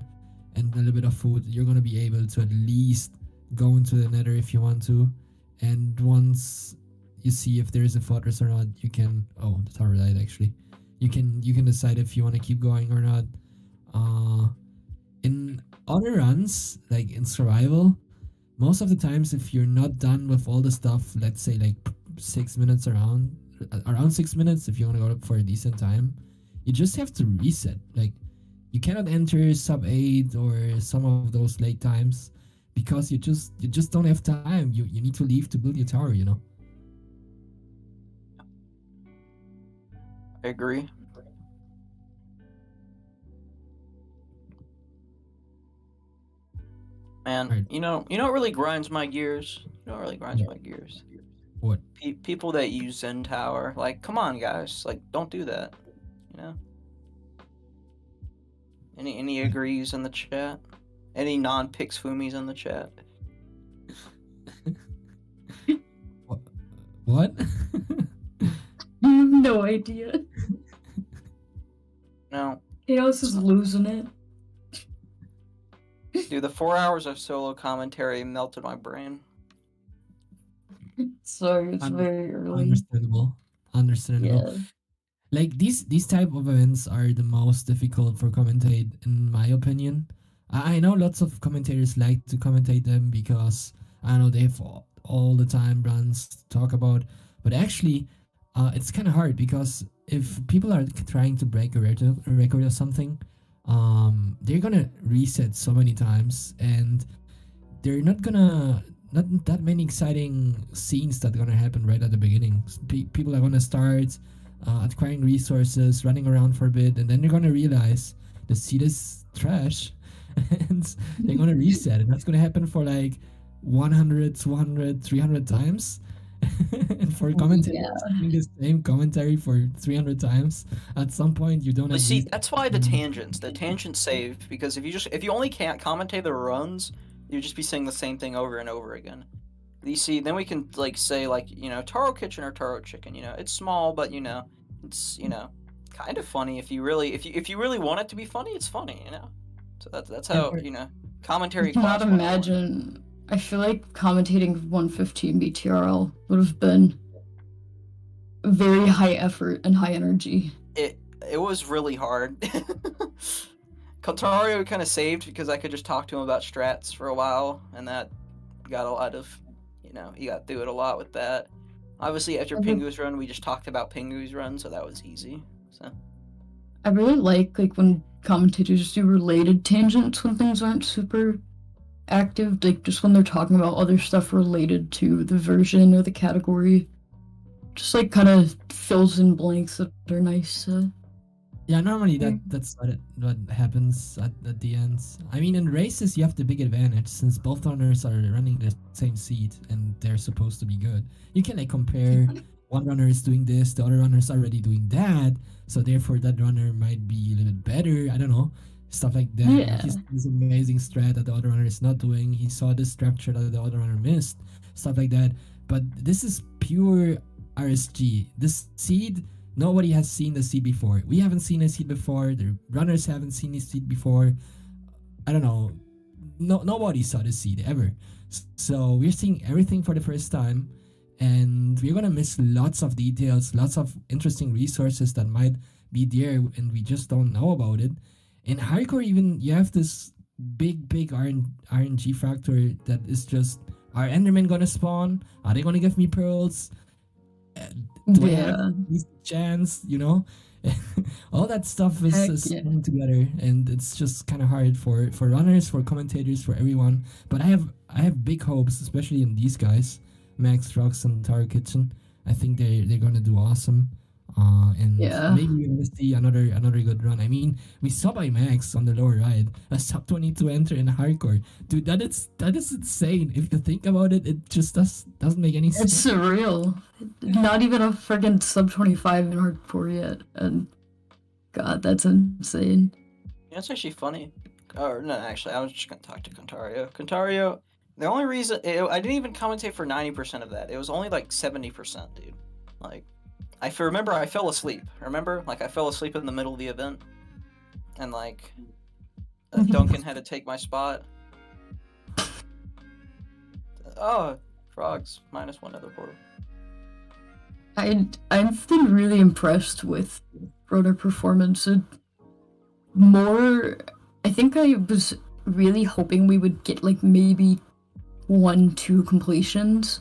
and a little bit of food, you're gonna be able to at least go into the nether if you want to. And once you see if there is a fortress or not, you can. Oh, the tower died actually. You can decide if you want to keep going or not. In other runs, like in survival, most of the times if you're not done with all the stuff, let's say like 6 minutes around 6 minutes, if you want to go up for a decent time, you just have to reset. Like you cannot enter sub 8 or some of those late times because you just don't have time. You need to leave to build your tower, you know. I agree. Man, Right. you know what really grinds my gears? You know what really grinds my gears? What? People that use Zen Tower. Like, come on, guys. Like, don't do that. You know? Any agrees in the chat? Any non-Pix Fumis in the chat? What? No idea. No. Chaos is losing it. Dude, the 4 hours of solo commentary melted my brain. Sorry, it's very early. Understandable. Yeah. Like these type of events are the most difficult for commentate in my opinion. I know lots of commentators like to commentate them because I know they have all the time runs to talk about, but actually it's kind of hard because if people are trying to break a record or something, they're gonna reset so many times and they're not that many exciting scenes that are gonna happen right at the beginning. People are gonna start acquiring resources, running around for a bit, and then they're gonna realize the seed is trash, and they're gonna reset, and that's gonna happen for like 100, 200, 300 times. And for commentators doing the same commentary for 300 times, at some point you don't have. See, that's why the tangents save, because if you only can't commentate the runs, you'd just be saying the same thing over and over again. You see, then we can like say like, you know, Taro Kitchen or Taro Chicken, you know, it's small, but you know, it's, you know, kind of funny if you really want it to be funny, it's funny, you know. So that's how, you know, commentary. I cannot imagine. I feel like commentating 115 BTRL would have been very high effort and high energy. It was really hard. Kotario kind of saved because I could just talk to him about strats for a while, and that got a lot of, you know, he got through it a lot with that. Obviously, after Pingu's run, we just talked about Pingu's run, so that was easy. So I really like when commentators do related tangents when things aren't super active, like just when they're talking about other stuff related to the version or the category. just like kind of fills in blanks that are nice. Yeah, normally Yeah. that's what happens at the ends. I mean, in races you have the big advantage since both runners are running the same seat and they're supposed to be good. You can like compare one runner is doing this, the other runner is already doing that, so therefore that runner might be a little bit better. I don't know, stuff like that. Or Yeah. he's this amazing strat that the other runner is not doing. He saw this structure that the other runner missed, stuff like that. But this is pure RSG. This seed nobody has seen the seed before. We haven't seen a seed before. The runners haven't seen this seed before. I don't know. Nobody saw the seed ever. So we're seeing everything for the first time, and we're gonna miss lots of details, lots of interesting resources that might be there, and we just don't know about it. In hardcore, even you have this big RNG factor that is just: are Endermen gonna spawn? Are they gonna give me pearls? Do I have Yeah. at least a chance, you know? All that stuff Heck is yeah. coming together, and it's just kind of hard for runners, for commentators, for everyone. But I have big hopes, especially in these guys, Max, Rocks, and Tower Kitchen. I think they're gonna do awesome. And Yeah. maybe we're gonna see another good run. I mean, we saw by Max on the lower right a sub 22 enter in hardcore, dude. That is insane. If you think about it, it just doesn't make any It's sense. surreal. Not even a friggin' sub 25 in hardcore yet. And God, that's insane. Yeah, it's actually funny. Or no, actually, I was just gonna talk to Contario. Contario, the only reason I didn't even commentate for 90% of that. It was only like 70%, dude. Like, remember I fell asleep. Remember, like I fell asleep in the middle of the event, and like Duncan had to take my spot. Oh, frogs -1 other portal. I've been really impressed with rotor performance. More, I think I was really hoping we would get like maybe 1-2 completions,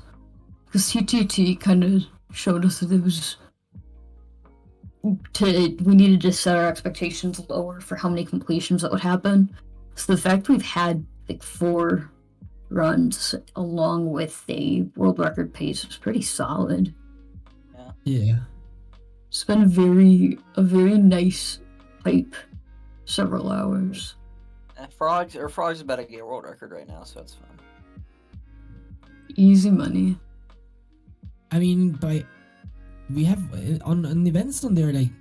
because TTT kind of showed us that it was we needed to set our expectations lower for how many completions that would happen. So the fact we've had like 4 runs along with a world record pace is pretty solid. Yeah. It's been a very nice pipe several hours. Frogs about to get a world record right now, so that's fun. Easy money. I mean, we have on events on there like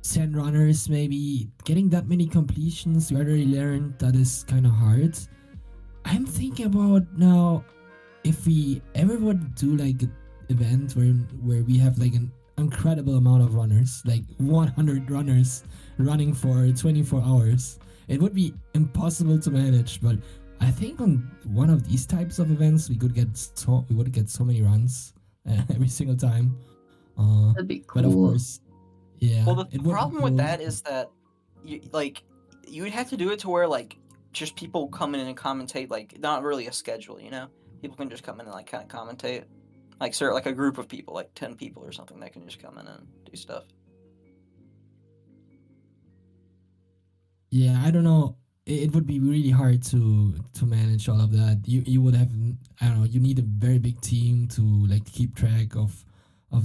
10 runners, maybe getting that many completions. We already learned that is kind of hard. I'm thinking about now if we ever would do like an event where we have like an incredible amount of runners, like 100 runners running for 24 hours. It would be impossible to manage, but I think on one of these types of events we would get so many runs every single time. That'd be cool. But of course, yeah. Well, the it would be problem with cool. that is that you would have to do it to where like just people come in and commentate, like not really a schedule, you know? People can just come in and like kind of commentate. Like like a group of people, like 10 people or something, that can just come in and do stuff. Yeah, I don't know. It would be really hard to manage all of that. You would have, I don't know, you need a very big team to like keep track of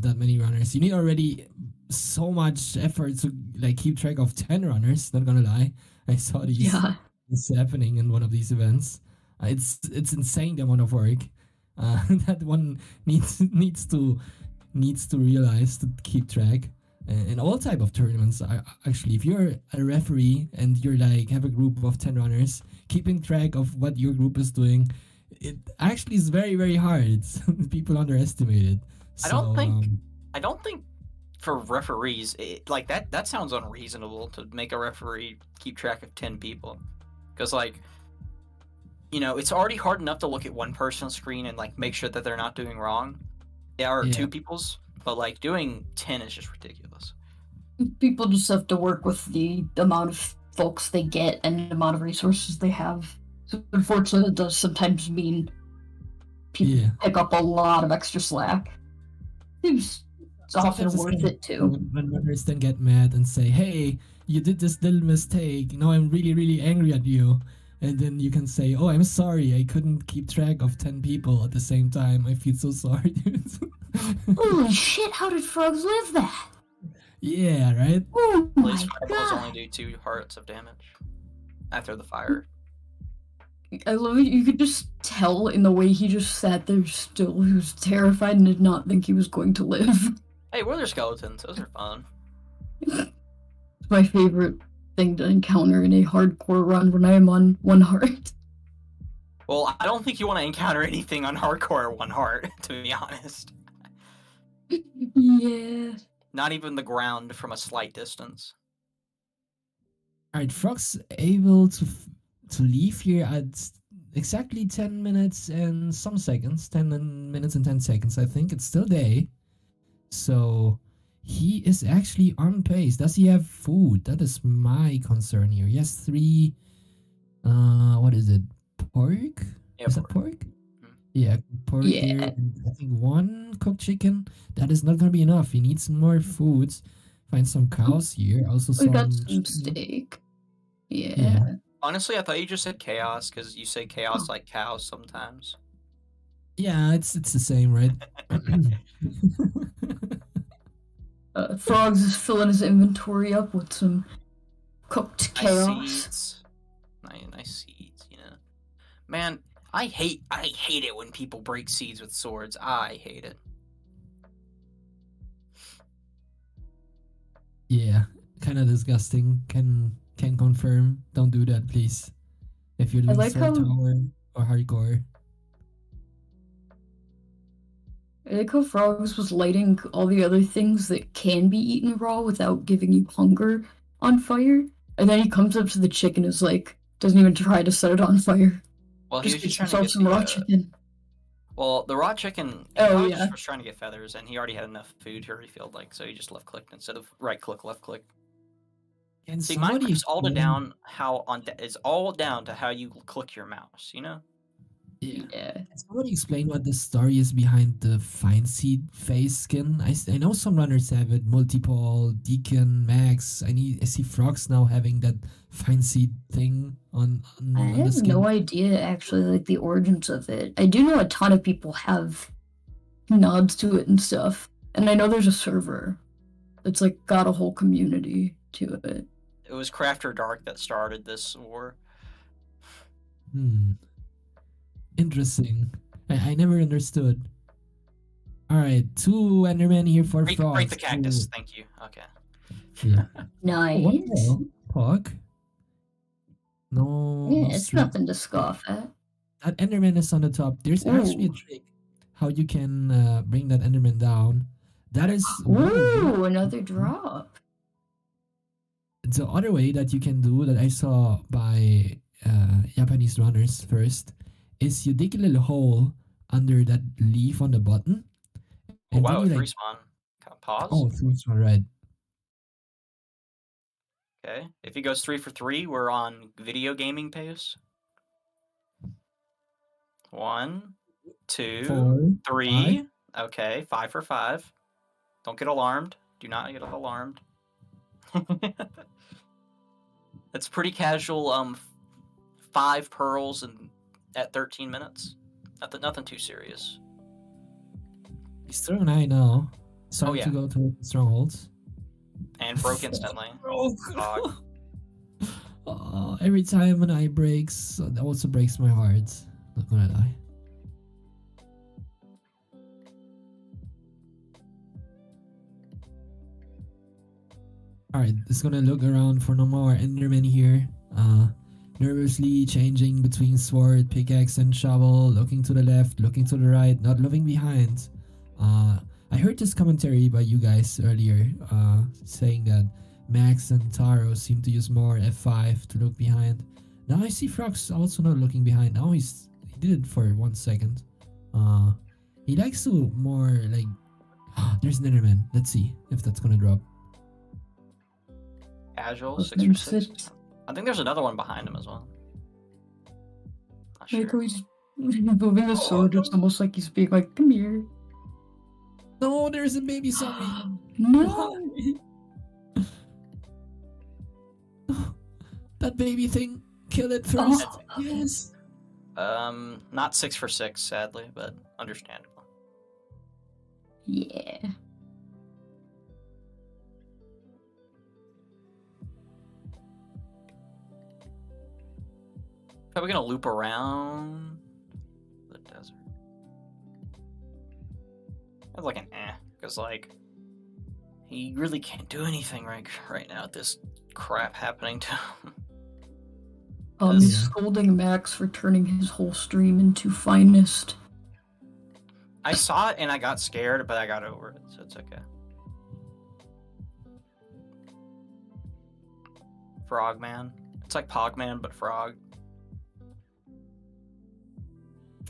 that many runners. You need already so much effort to like keep track of 10 runners, not gonna lie. I saw Yeah. this happening in one of these events. It's insane the amount of work that one needs to realize to keep track. In all type of tournaments, actually, if you're a referee and you're like have a group of 10 runners, keeping track of what your group is doing, it actually is very hard. People underestimate it. So, I don't think for referees, like that sounds unreasonable to make a referee keep track of 10 people, because like, you know, it's already hard enough to look at one person's screen and like make sure that they're not doing wrong, or 2 people's. But like doing 10 is just ridiculous. People just have to work with the amount of folks they get and the amount of resources they have. So unfortunately, it does sometimes mean people pick up a lot of extra slack. It's often worth it too. When runners then get mad and say, "Hey, you did this little mistake. Now I'm really angry at you." And then you can say, "Oh, I'm sorry. I couldn't keep track of 10 people at the same time. I feel so sorry." Holy shit, how did frogs live that? Yeah, right? Oh At least my fireballs god. only do 2 hearts of damage after the fire. I love it. You could just tell in the way he just sat there still. He was terrified and did not think he was going to live. Hey, wither skeletons. Those are fun. It's my favorite thing to encounter in a hardcore run when I am on 1 heart. Well, I don't think you want to encounter anything on hardcore 1 heart, to be honest. Yeah. Not even the ground from a slight distance. Alright, Frog's able to leave here at exactly 10 minutes and some seconds. 10 minutes and 10 seconds, I think. It's still day. So he is actually on pace. Does he have food? That is my concern here. He has 3 what is it? Pork? Yeah, Is that pork? Mhm. Yeah, pork Yeah. here. And I think 1 cooked chicken. That is not gonna be enough. He needs more foods. Find some cows here. Also We got some some chicken. steak. Yeah. Yeah. Honestly, I thought you just said chaos because you say chaos like cows sometimes. Yeah, it's the same, right? Frogs is filling his inventory up with some cooked Nice chaos. seeds. Nice seeds, you know. Man, I hate it when people break seeds with swords. I hate it. Yeah, kind of disgusting. Can confirm. Don't do that, please. If you're doing like sword how- tower or hardcore. I like how Frogs was lighting all the other things that can be eaten raw without giving you hunger on fire. And then he comes up to the chicken and is like, doesn't even try to set it on fire. Well, he was Just just gets trying to himself get some the. raw chicken. Well, the raw chicken. He Oh, probably yeah. just was trying to get feathers, and he already had enough food to refill, like, so he just left clicked instead of right click, left click. Can See, somebody Minecraft's all explain? down it's all down to how you click your mouse. You know. Yeah. Yeah. Can somebody explain what the story is behind the fine seed phase skin? I know some runners have it. Multiple, Deacon, Max. I see Frogs now having that fine seed thing on I the have skin. no idea, actually, like, the origins of it. I do know a ton of people have nods to it and stuff. And I know there's a server that's, like, got a whole community to it. It was Crafter Dark that started this war. Interesting. I never understood. Alright, 2 Endermen here for Break Frogs. the cactus. Thank you. Okay. Yeah. Nice. Oh, what the hell? Pog? No, Yeah, no it's streak. nothing to scoff at. That Enderman is on the top. There's actually a Ooh. trick how you can bring that Enderman down. That is one way. Ooh, another drop. The other way that you can do that I saw by Japanese runners first is you dig a little hole under that leaf on the button. Oh, And wow, then you with respawn. Pause. oh, 3 right. Okay. If he goes 3 for 3, we're on video gaming pace. 1, 2, 4, 3. Okay, 5 for 5. Don't get alarmed. Do not get alarmed. It's pretty casual. 5 pearls and at 13 minutes. Nothing too serious. He's throwing high now. Starting yeah. to go to strongholds. And broke instantly. Oh, every time an eye breaks, that also breaks my heart. Not gonna lie. Alright, just gonna look around for no more Endermen here. Nervously changing between sword, pickaxe, and shovel, looking to the left, looking to the right, not looking behind. I heard this commentary by you guys earlier, saying that Max and Taro seem to use more F5 to look behind. Now I see Frogs also not looking behind. Now he did it for 1 second. He likes to more like. There's an Enderman. Let's see if that's gonna drop. Casual, Let's 6 for name 6. six. I think there's another one behind him as well. Not Like sure. how he's moving the sword, it's almost like he's being like, come here. No, there's a baby zombie. No! That baby thing. Kill it first. Oh. Yes. Not 6 for 6, sadly, but understandable. Yeah. Are we gonna loop around the desert? That's like an because like he really can't do anything right now. This crap happening to him. He's Yeah. scolding Max for turning his whole stream into finest. I saw it and I got scared, but I got over it, so it's okay. Frogman. It's like Pogman, but frog.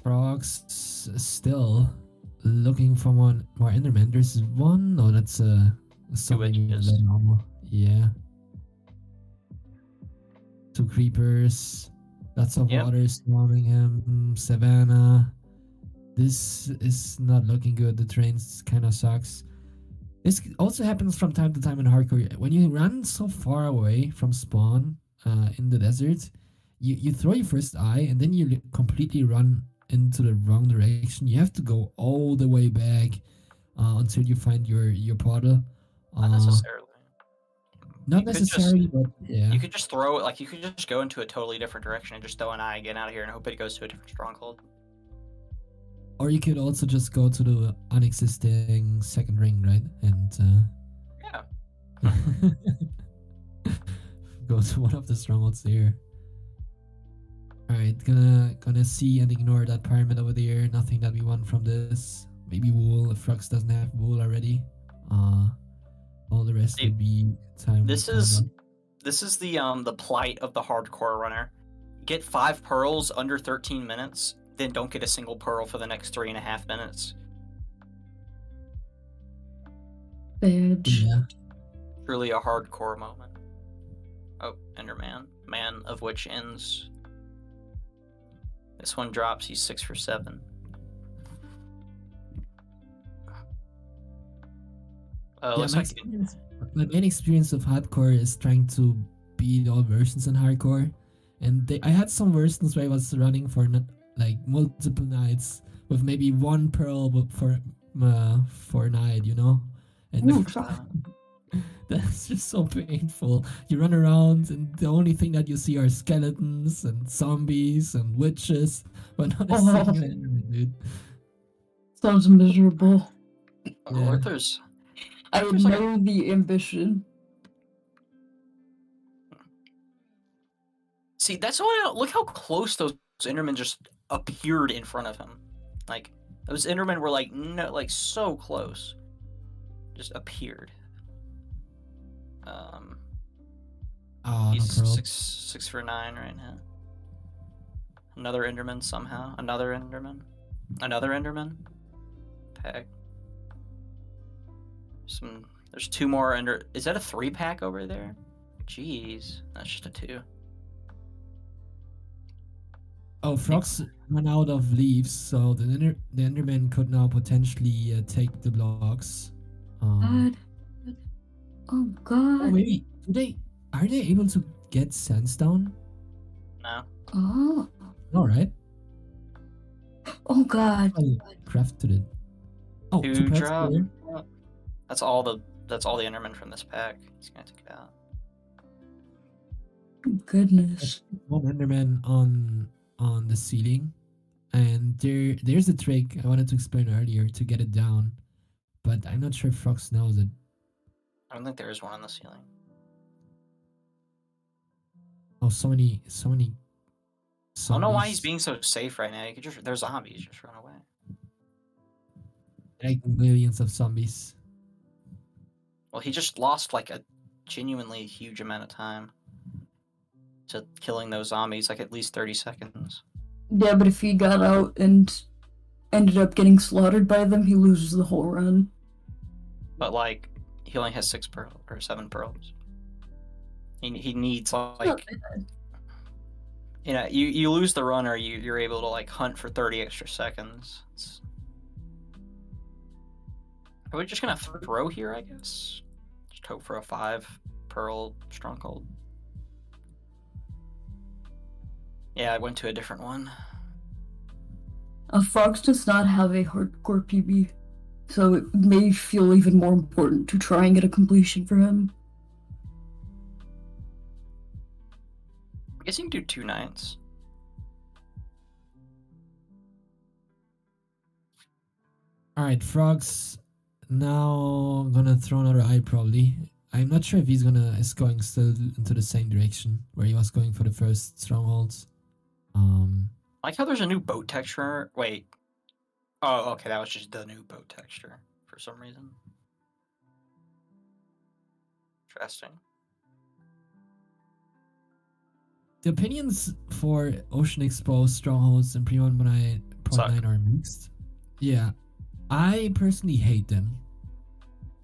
Frogs still looking for one more Enderman. There's one. No, that's something witches. normal. Yeah. 2 creepers. Lots of Yep. water surrounding him. Savannah. This is not looking good. The terrain kind of sucks. This also happens from time to time in hardcore. When you run so far away from spawn in the desert, you throw your first eye and then you completely run into the wrong direction. You have to go all the way back until you find your portal. Not necessarily. Not You could necessarily, but yeah. You could just throw it, like you could just go into a totally different direction and just throw an eye, get out of here, and hope it goes to a different stronghold. Or you could also just go to the unexisting second ring, right? And Yeah. go to one of the strongholds there. Alright, gonna see and ignore that pyramid over there. Nothing that we want from this. Maybe wool if Frux doesn't have wool already. All the rest See, would be time. This is the plight of the hardcore runner. Get 5 pearls under 13 minutes, then don't get a single pearl for the next 3.5 minutes. Badge. Yeah. Truly a hardcore moment. Oh, Enderman. Man of which ends. This one drops, he's 6 for 7. Looks like my main experience of hardcore is trying to beat all versions in hardcore, and I had some versions where I was running for like multiple nights with maybe 1 pearl for a night, you know, and that's just so painful. You run around and the only thing that you see are skeletons and zombies and witches, but not a single enemy, dude. Sounds miserable. Oh, Arthur's. I admire the ambition. See, that's why. Look how close those Endermen just appeared in front of him. Like those Endermen were like so close, just appeared. He's no pearl. 6 for 9 right now. Another Enderman somehow. Another Enderman. Pack. There's 2 more Is that a 3-pack over there? Jeez, that's just a 2. Oh, Frogs ran out of leaves, so the Enderman could now potentially take the blocks. God. Oh God. Oh, maybe are they able to get sandstone? No. Oh. All right. Oh God. I crafted it. Oh, 2 packs drop. there. That's all the Endermen from this pack. He's gonna take it out. Goodness. 1 Enderman on the ceiling, and there's a trick I wanted to explain earlier to get it down, but I'm not sure if Frogs knows it. I don't think there is one on the ceiling. Oh, so many. I don't know why he's being so safe right now. You could there's zombies, just run away. Like millions of zombies. Well, he just lost like a genuinely huge amount of time to killing those zombies, like at least 30 seconds. Yeah, but if he got out and ended up getting slaughtered by them, he loses the whole run. But like, he only has 6 pearls or 7 pearls. He needs like, you know, you lose the run, or you're able to like hunt for 30 extra seconds. Are we just gonna throw here? I guess. Just hope for a 5 pearl stronghold. Yeah, I went to a different one. Frogs does not have a hardcore PB. So it may feel even more important to try and get a completion for him. I guess you can do 2 nights. Alright, Frogs. Now I'm gonna throw another eye probably. I'm not sure if he's going still into the same direction where he was going for the first strongholds. I like how there's a new boat texture. Wait. Oh, okay, that was just the new boat texture for some reason. Interesting. The opinions for Ocean Exposed, Strongholds, and Pre 1.9 are mixed. Yeah, I personally hate them.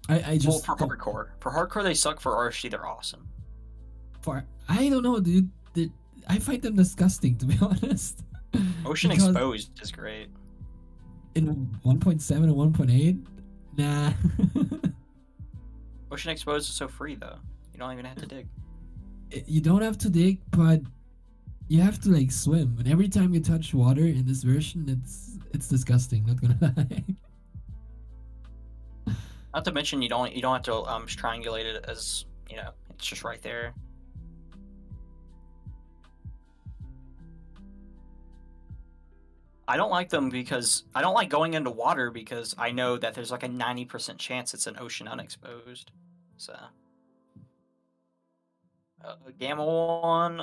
I just for hardcore they suck. For RSG they're awesome. I don't know, dude. I find them disgusting, to be honest. Ocean Exposed is great. In 1.7 and 1.8, nah. Ocean Exposed is so free though. You don't even have to dig. You don't have to dig, but you have to like swim. And every time you touch water in this version, it's disgusting. Not gonna lie. Not to mention you don't have to triangulate it, as you know, it's just right there. I don't like them because I don't like going into water because I know that there's like a 90% chance it's an ocean unexposed. So Gamma 1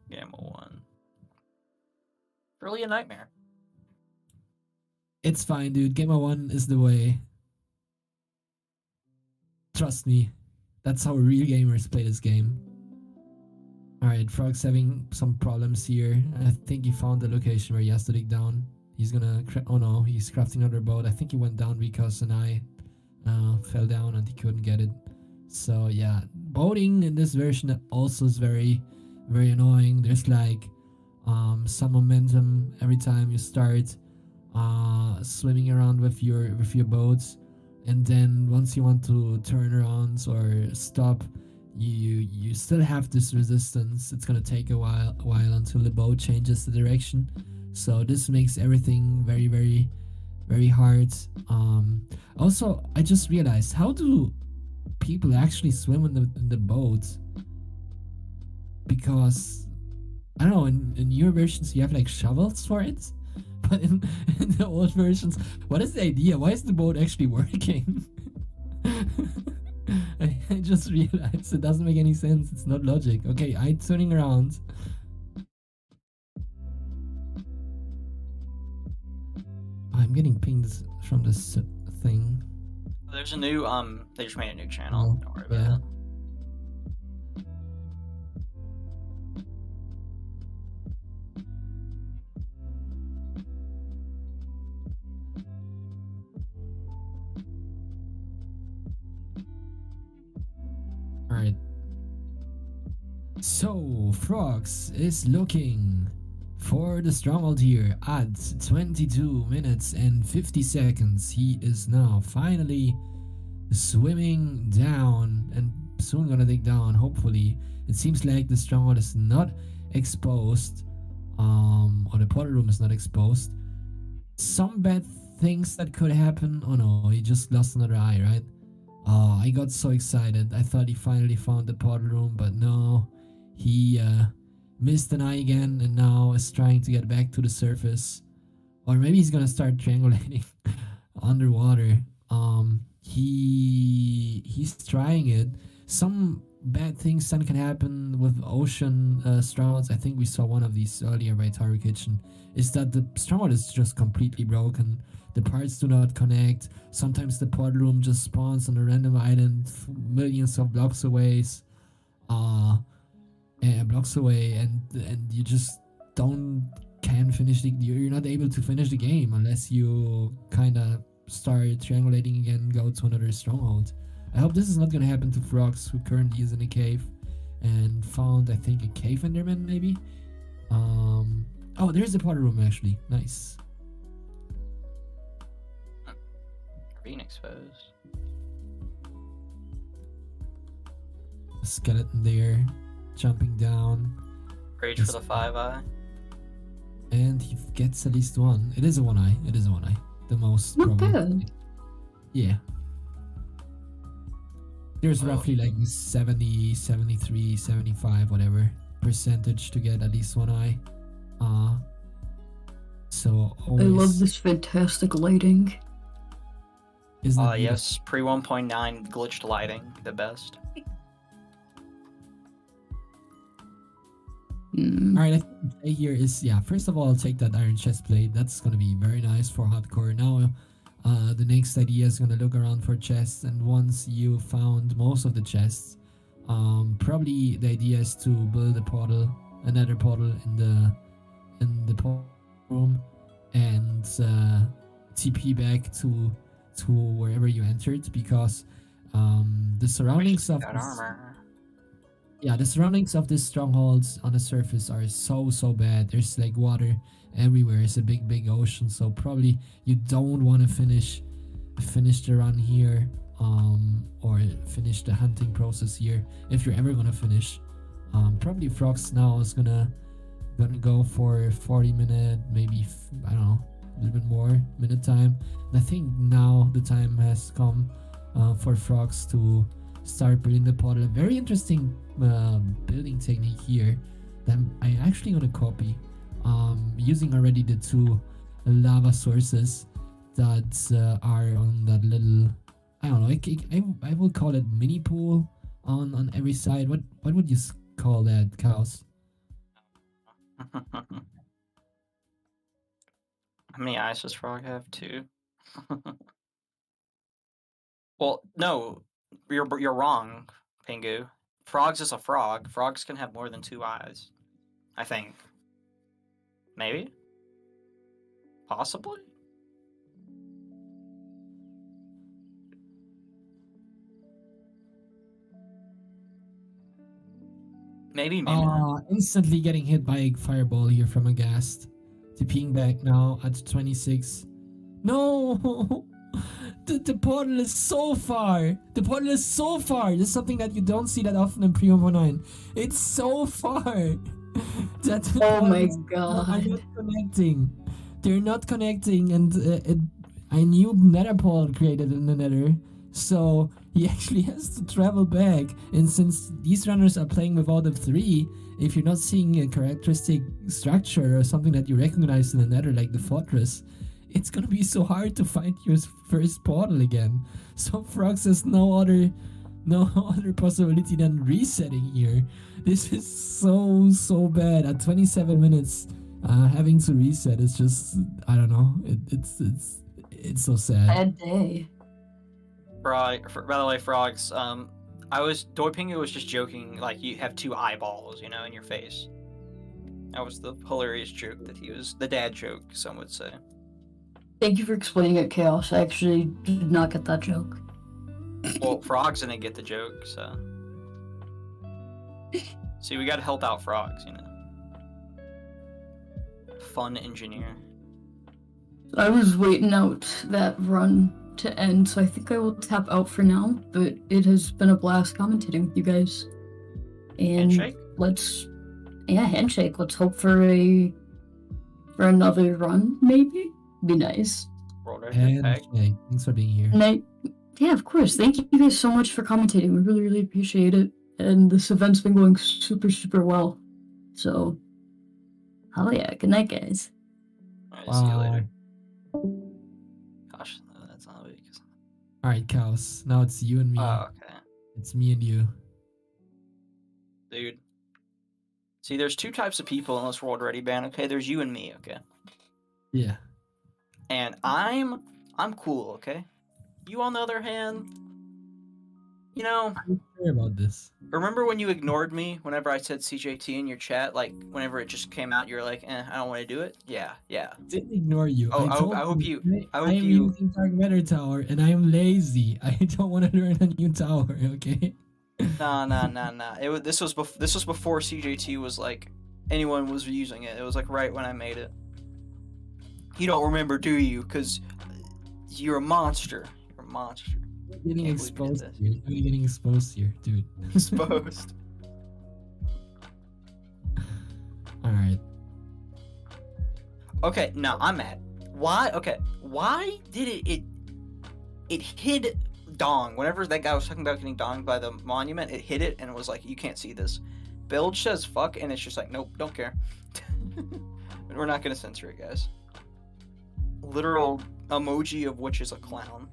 Gamma 1 really a nightmare. It's fine, dude. Gamma 1 is the way. Trust me. That's how real gamers play this game. Alright, Frog's having some problems here. I think he found the location where he has to dig down. He's gonna... oh no, he's crafting another boat. I think he went down because an eye fell down and he couldn't get it. So yeah, boating in this version also is very, very annoying. There's like some momentum every time you start swimming around with your boats, and then once you want to turn around or stop, you still have this resistance. It's gonna take a while until the boat changes the direction. So this makes everything very, very, very hard. Also, I just realized, how do people actually swim in the boat? Because I don't know, in newer versions you have like shovels for it, but in the old versions, what is the idea? Why is the boat actually working? I just realized it doesn't make any sense. It's not logic. Okay, I'm turning around. I'm getting pinged from this thing. There's a new they just made a new channel. Don't worry about it. Alright. So, Frogs is looking for the stronghold here at 22 minutes and 50 seconds. He is now finally swimming down and soon gonna dig down, hopefully. It seems like the stronghold is not exposed, or the portal room is not exposed. Some bad things that could happen. Oh no, he just lost another eye, right? Oh, I got so excited. I thought he finally found the portal room, but no. He missed an eye again and now is trying to get back to the surface. Or maybe he's gonna start triangulating underwater. He's trying it. Some bad things then can happen with ocean strongholds. I think we saw one of these earlier by Taru Kitchen. Is that the stronghold is just completely broken. The parts do not connect. Sometimes the portal room just spawns on a random island millions of blocks away. And you just can't finish you're not able to finish the game unless you kind of start triangulating again and go to another stronghold. I hope this is not gonna happen to Frogs, who currently is in a cave and found, I think, a cave enderman maybe. Oh, there's the portal room actually. Nice. Being exposed. A skeleton there, jumping down. Rage for the 5 eye. And he gets at least one. It is a 1 eye. It is a 1 eye. the most Not probably. bad. Yeah. There's Oh. roughly like 70, 73, 75, whatever percentage to get at least one eye. So I always love this fantastic lighting. isn't it beautiful? Yes, pre 1.9 glitched lighting, the best. Mm. Alright, I think the play here is, yeah, first of all, I'll take that iron chest plate. That's gonna be very nice for hardcore. Now, the next idea is gonna look around for chests, and once you found most of the chests, probably the idea is to build a portal, another portal in the portal room, and TP back to wherever you entered, because the surroundings of Got this, armor. yeah, the surroundings of these strongholds on the surface are so bad. There's like water everywhere. It's a big ocean, so probably you don't want to finish the run here, or finish the hunting process here if you're ever gonna finish. Probably Frogs now is gonna go for 40-minute, maybe I don't know, a little bit more minute time. And I think now the time has come for Frogs to start building the portal. A very interesting building technique here that I actually gonna copy, using already the two lava sources that are on that little, I don't know, I will call it mini pool on every side. What would you call that, Chaos? How many eyes does Frog have? 2. Well, no, you're wrong, Pingu. Frogs is a frog. Frogs can have more than 2 eyes. I think. Maybe? Possibly? Maybe not. Instantly getting hit by a fireball here from a ghast. TPing back now at 26. No! The portal is so far! The portal is so far! This is something that you don't see that often in Pre 1.9. It's so far! That the Oh my portals are god. not connecting. They're not connecting, and I knew Nether portal created in the Nether, so he actually has to travel back. And since these runners are playing with all the 3, if you're not seeing a characteristic structure or something that you recognize in the Nether, like the fortress, it's gonna be so hard to find your first portal again. So Frogs has no other possibility than resetting here. This is so bad. At 27 minutes, having to reset is just, I don't know. It's so sad. Bad day. By the way, Frogs, Doipingu was just joking, like you have 2 eyeballs, in your face. That was the hilarious joke the dad joke, some would say. Thank you for explaining it, Chaos. I actually did not get that joke. Well, Frogs didn't get the joke, so. See, we gotta help out Frogs, Fun engineer. I was waiting out that run to end, so I think I will tap out for now, but it has been a blast commentating with you guys. And Handshake? handshake. Let's hope for another run, maybe? Be nice. World And Peg. hey, thanks for being here. And yeah, of course. Thank you guys so much for commentating. We really appreciate it. And this event's been going super well. So, hell yeah. Good night, guys. Alright, see you later. Gosh, that's not weak. Alright, Chaos. Now it's you and me. Oh, okay. It's me and you. Dude. See, there's 2 types of people in this world already, ban. Okay, there's you and me, okay? Yeah. And I'm cool, okay? You, on the other hand, I'm sure about this. remember when you ignored me whenever I said CJT in your chat? Like, whenever it just came out, you're like, I don't want to do it? Yeah. Didn't ignore you. Oh, I told I hope you. I I hope am you. using Dark Matter Tower, and I am lazy. I don't want to learn a new tower. Okay. Nah. This was before CJT was like anyone was using it. It was like right when I made it. You don't remember, do you? Because you're a monster. You're a monster. You're getting Can't believe you exposed did here. You're getting exposed here, dude. Exposed. All right. Okay, no, I'm mad. Why? Okay. Why did it hid Dong whenever that guy was talking about getting donged by the monument? It hit it and it was like, you can't see this. Bilge says fuck, and it's just like, nope, don't care. We're not gonna censor it, guys. Literal emoji of which is a clown.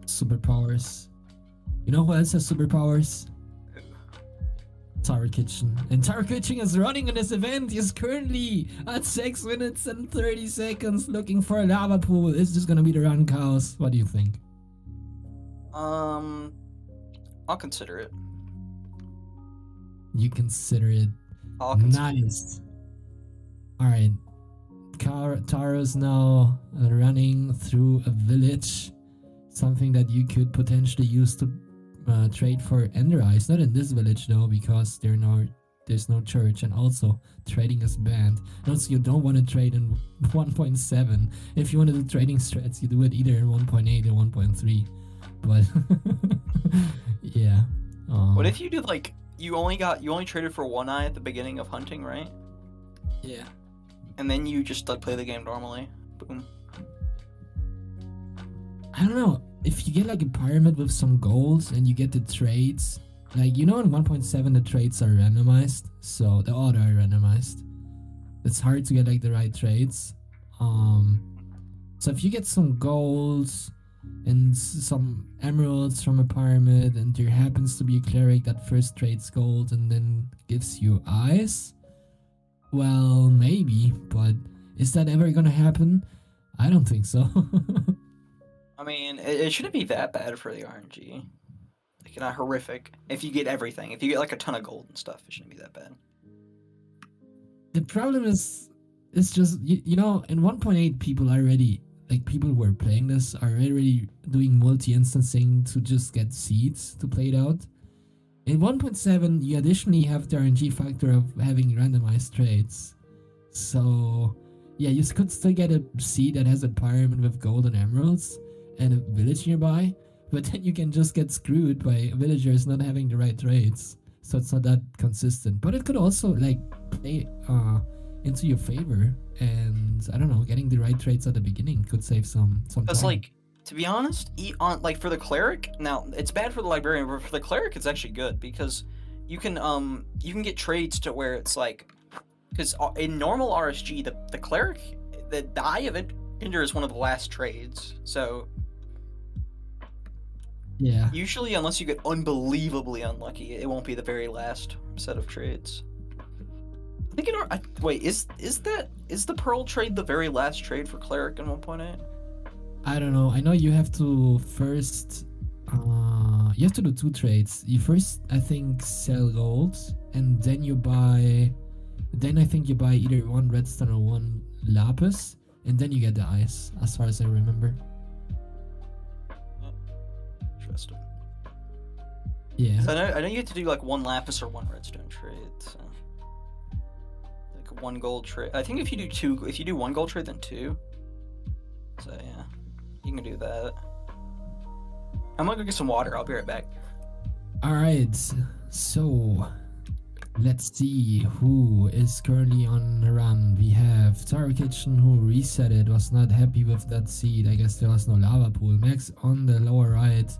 Superpowers. You know who else has superpowers? Tower Kitchen. And Tower Kitchen is running in this event. He's currently at 6 minutes and 30 seconds looking for a lava pool. Is this gonna be the run cows? What do you think? I'll consider it. You consider it. I'll consider Nice. Alright. Taro's now running through a village. Something that you could potentially use to trade for Ender Eyes. Not in this village though, because there's no church, and also trading is banned. And also you don't want to trade in 1.7. If you want to do trading strats, you do it either in 1.8 or 1.3. But yeah. What if you did like you only traded for one eye at the beginning of hunting, right? Yeah. And then you just like play the game normally. Boom. I don't know. If you get like a pyramid with some gold and you get the trades, like in 1.7 the trades are randomized, so the order are randomized. It's hard to get like the right trades. So if you get some golds and some emeralds from a pyramid, and there happens to be a cleric that first trades gold and then gives you eyes, well, maybe, but is that ever gonna happen? I don't think so. I mean, it shouldn't be that bad for the RNG. Like, not horrific. If you get everything. If you get, like, a ton of gold and stuff, it shouldn't be that bad. The problem is, it's just, in 1.8 people already, like, people who are playing this are already doing multi-instancing to just get seeds to play it out. In 1.7, you additionally have the RNG factor of having randomized trades. So, yeah, you could still get a seed that has a pyramid with gold and emeralds and a village nearby, but then you can just get screwed by villagers not having the right trades. So it's not that consistent. But it could also like play into your favor, and I don't know, getting the right trades at the beginning could save some Because, time. like, to be honest, for the cleric, now, it's bad for the librarian, but for the cleric, it's actually good, because you can get trades to where it's like, because in normal RSG, the cleric, the Eye of Ender is one of the last trades, so Yeah. usually, unless you get unbelievably unlucky, it won't be the very last set of trades. I think wait, is the Pearl trade the very last trade for cleric in 1.8? I don't know. I know you have to first you have to do two trades. You first, I think, sell gold, and then I think you buy either one redstone or one lapis, and then you get the ice, as far as I remember. Interesting. Yeah. So I know you have to do like one lapis or one redstone trade. So. Like one gold trade. I think if you do one gold trade, then two. So yeah, you can do that. I'm gonna go get some water. I'll be right back. Alright, so let's see who is currently on the run. We have Tower Kitchen, who reset it, was not happy with that seed. I guess there was no lava pool. Max on the lower right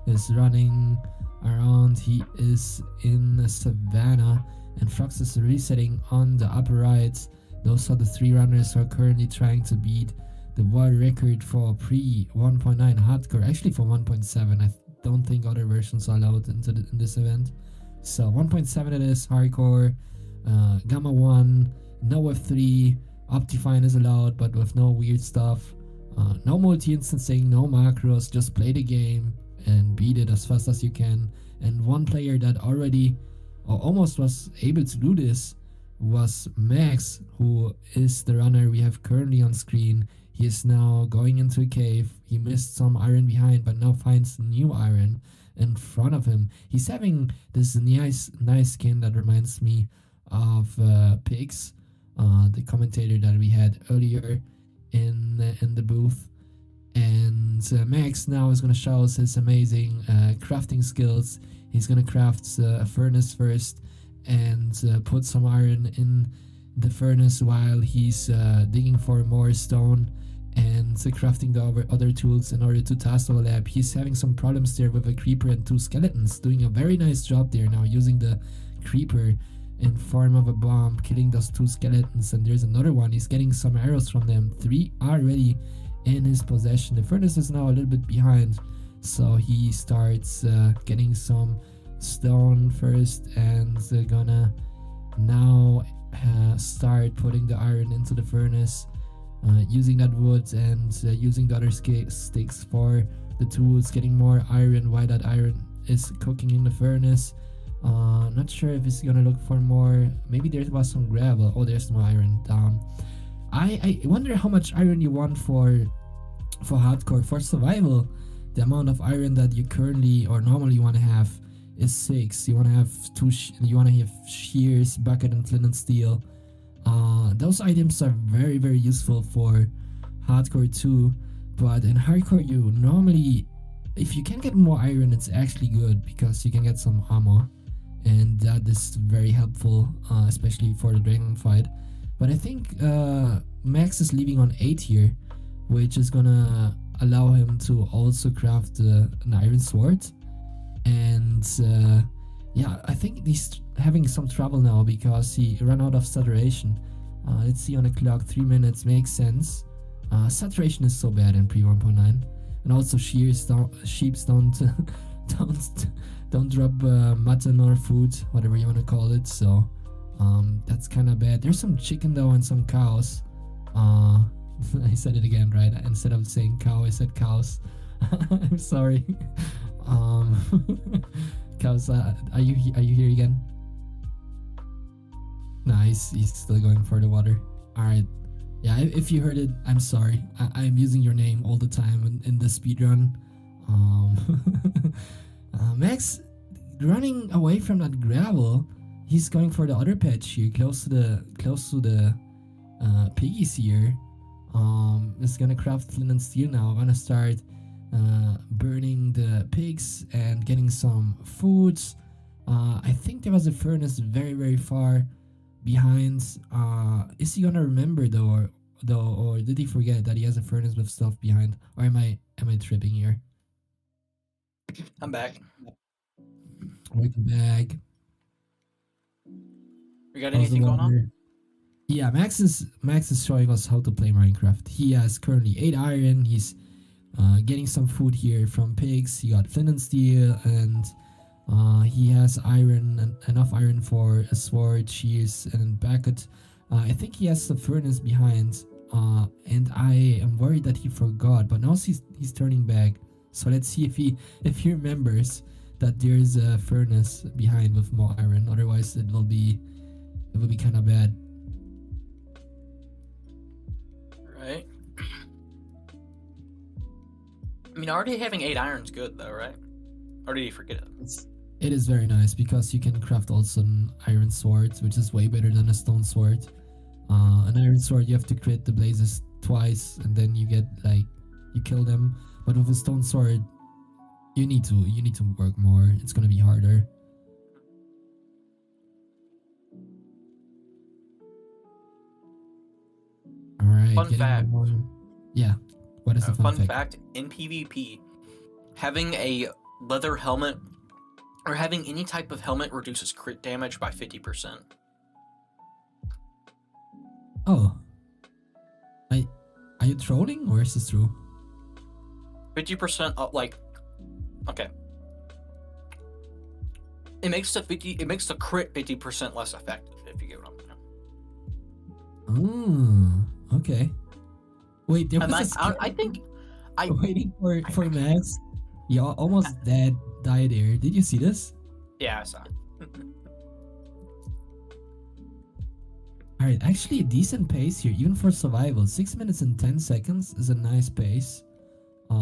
is running around. He is in the savannah, and Frox is resetting on the upper right. Those are the three runners who are currently trying to beat the world record for pre 1.9 hardcore. Actually, for 1.7, I don't think other versions are allowed in this event. So 1.7 it is hardcore. Gamma 1, no F3, Optifine is allowed, but with no weird stuff. No multi-instancing, no macros, just play the game and beat it as fast as you can. And one player that already or almost was able to do this was Max, who is the runner we have currently on screen. He is now going into a cave. He missed some iron behind, but now finds new iron in front of him. He's having this nice skin that reminds me of Pigs, the commentator that we had earlier in the booth. And Max now is going to show us his amazing crafting skills. He's going to craft a furnace first and put some iron in the furnace while he's digging for more stone and crafting the other tools in order to task the lab. He's having some problems there with a creeper and 2 skeletons, doing a very nice job there now, using the creeper in form of a bomb, killing those 2 skeletons. And there's another one, he's getting some arrows from them. 3 are already in his possession. The furnace is now a little bit behind, so he starts getting some stone first, and gonna now start putting the iron into the furnace, using that wood and using the other sticks for the tools, getting more iron while that iron is cooking in the furnace. Not sure if he's gonna look for more. Maybe there was some gravel. Oh, there's no iron down. I wonder how much iron you want for hardcore. For survival, the amount of iron that you currently or normally want to have is 6. You want to have you want to have shears, bucket, and flint and steel. Those items are very, very useful for hardcore too, but in hardcore you normally, if you can get more iron, it's actually good because you can get some ammo, and that is very helpful, especially for the dragon fight. But I think Max is leaving on 8 here, which is gonna allow him to also craft an iron sword. And yeah, I think he's having some trouble now because he ran out of saturation. Let's see on the clock, 3 minutes, makes sense. Saturation is so bad in pre 1.9, and also sheeps don't don't drop mutton or food, whatever you want to call it. So that's kind of bad. There's some chicken though and some cows. I said it again, right? Instead of saying cow, I said cows. I'm sorry. Cows, are you here again? Nice, he's still going for the water. All right. Yeah, if you heard it, I'm sorry. I'm using your name all the time in the speedrun. Max running away from that gravel. He's going for the other patch here, close to the piggies here. Is gonna craft flint and steel now. Gonna start burning the pigs and getting some foods. I think there was a furnace very, very far behind. Is he gonna remember though, or did he forget that he has a furnace with stuff behind? Or am I tripping here? I'm back. Welcome back. You got How's the anything going on? water? Yeah, Max is showing us how to play Minecraft. He has currently 8 iron. He's getting some food here from pigs. He got flint and steel, and he has enough iron for a sword, shears, and bucket. I think he has the furnace behind, and I am worried that he forgot. But now he's turning back. So let's see if he remembers that there is a furnace behind with more iron. Otherwise, it will be kind of bad. Right. I mean, already having 8 iron's good though, right? Or did you forget it? It is very nice because you can craft also an iron sword, which is way better than a stone sword. An iron sword, you have to crit the blazes twice, and then you get you kill them. But with a stone sword, you need to work more. It's gonna be harder. All right. Fun fact. Yeah. What is the fun fact? fact? In PvP, having a leather helmet or having any type of helmet reduces crit damage by 50%. Oh. Are you trolling or is this true? 50% up, okay. It makes the crit 50% less effective, if you get what I'm saying. Oh, okay. Wait, there was I think waiting for Max. You almost died there. Did you see this? Yeah, I saw it. Alright, actually a decent pace here, even for survival. 6 minutes and 10 seconds is a nice pace.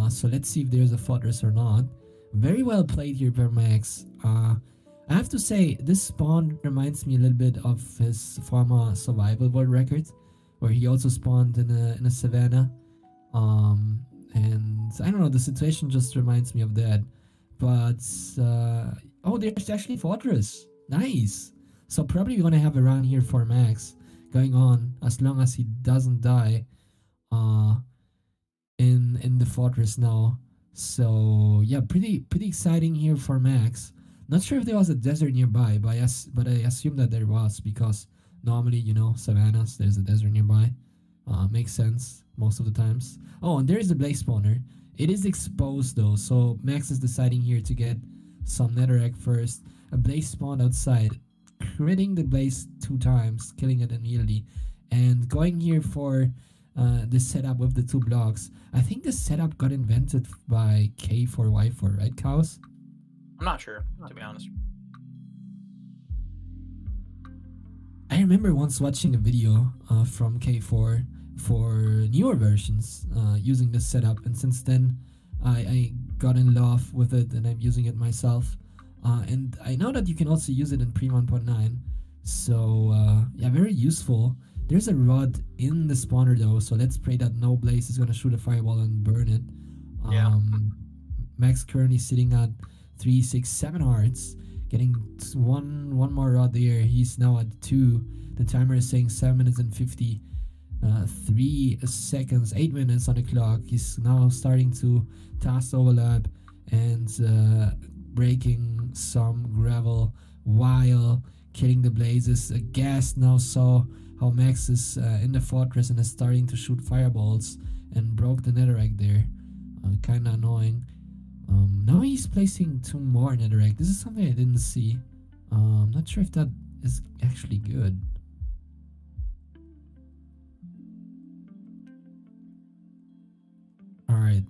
So let's see if there's a fortress or not. Very well played here by Max. I have to say, this spawn reminds me a little bit of his former survival world record, where he also spawned in a savannah. And I don't know, the situation just reminds me of that. But oh, there's actually fortress. Nice. So probably we're gonna have a run here for Max, going on as long as he doesn't die uh in the fortress now. So yeah, pretty exciting here for Max. Not sure if there was a desert nearby, but I assume that there was, because normally, savannas, there's a desert nearby. Makes sense most of the times. Oh, and there's the blaze spawner. It is exposed though, so Max is deciding here to get some netherrack first. A blaze spawned outside, critting the blaze 2 times, killing it immediately, and going here for the setup with the 2 blocks. I think the setup got invented by K4Y4, right, cows? I'm not sure, to be honest. I remember once watching a video from K4 for newer versions using this setup, and since then I got in love with it and I'm using it myself. And I know that you can also use it in pre 1.9, so yeah, very useful. There's a rod in the spawner though, so let's pray that no blaze is gonna shoot a fireball and burn it. Yeah. Max currently sitting at 3, 6, 7 hearts, getting one more rod there. He's now at 2. The timer is saying 7 minutes and 53 seconds, 8 minutes on the clock. He's now starting to task overlap and breaking some gravel while killing the blazes. A ghast now saw how Max is in the fortress and is starting to shoot fireballs and broke the netherrack there. Kinda annoying. Now he's placing 2 more netherrack. This is something I didn't see. Not sure if that is actually good. Alright.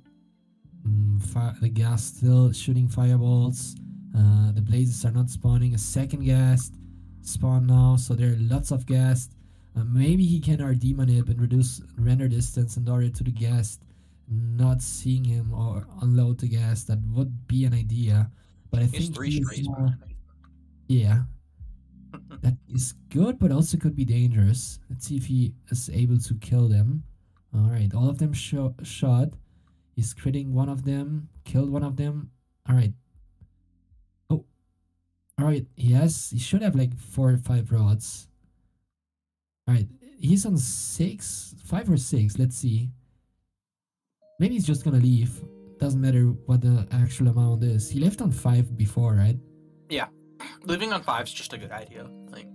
The gas still shooting fireballs. The blazes are not spawning. A second gas spawn now, so there are lots of gas. Maybe he can RD manip and reduce render distance in order to the gas not seeing him or unload the gas. That would be an idea, but I think 3 he is strays. yeah, that is good, but also could be dangerous. Let's see if he is able to kill them. All right, all of them shot. He's critting one of them, killed one of them. All right. Oh, all right. He should have like 4 or 5 rods. All right, he's on 5 or 6. Let's see. Maybe he's just gonna leave. Doesn't matter what the actual amount is. He left on 5 before, right? Yeah, living on 5 is just a good idea. Like,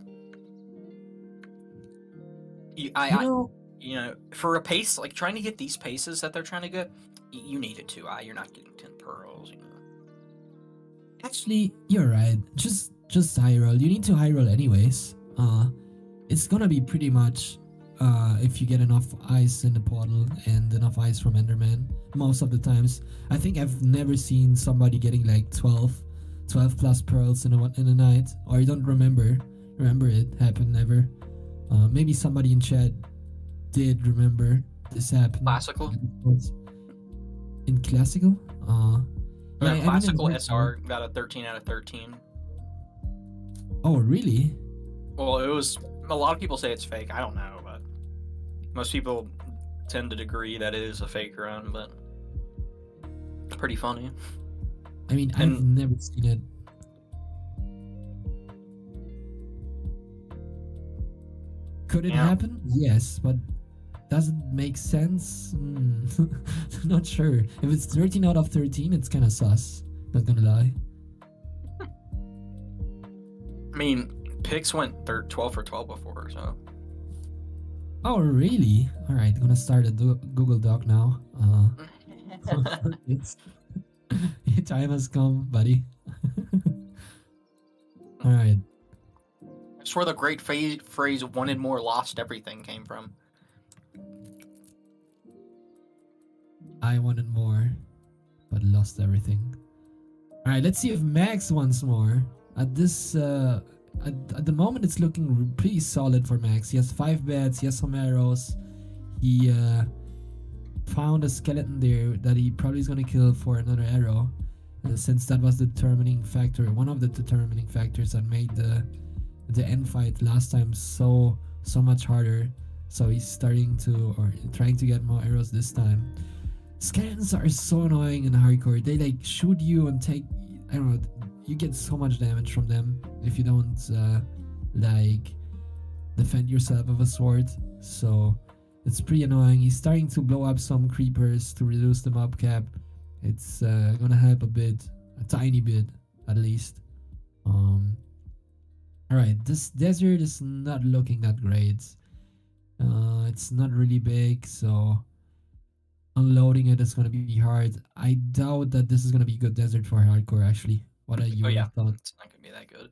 for a pace, like trying to get these paces that they're trying to get, you need it to. You're not getting 10 pearls. Actually, you're right. Just high roll. You need to high roll anyways. It's gonna be pretty much if you get enough ice in the portal and enough ice from Enderman. Most of the times, I think I've never seen somebody getting like 12 plus pearls in a night, or I don't remember it happen ever. Maybe somebody in chat did remember this happen. Classical? In classical? Yeah, classical SR got a 13 out of 13. Oh, really? Well, it was. A lot of people say it's fake. I don't know, but most people tend to agree that it is a fake run, but it's pretty funny. I mean, I've never seen it. Could it happen? Yes, but does it make sense? Not sure. If it's 13 out of 13, it's kind of sus. Not gonna lie. I mean, Pix went 12 for 12 before, so. Oh, really? All right, gonna start a Google Doc now. Your time has come, buddy. All right. That's where the great phrase "wanted more, lost everything" came from. I wanted more, but lost everything. All right, let's see if Max wants more. At this, at the moment, it's looking pretty solid for Max. He has 5 beds. He has some arrows. He found a skeleton there that he probably is gonna kill for another arrow, since that was the determining factor. One of the determining factors that made the end fight last time so much harder. So he's starting to, or trying to get more arrows this time. Skeletons are so annoying in hardcore. They like shoot you and take, I don't know, you get so much damage from them if you don't like defend yourself with a sword. So it's pretty annoying. He's starting to blow up some creepers to reduce the mob cap. It's gonna help a bit, a tiny bit at least. Alright, this desert is not looking that great. It's not really big, so unloading it is gonna be hard. I doubt that this is gonna be good desert for hardcore actually. What are your Oh yeah, thoughts? it's not gonna be that good.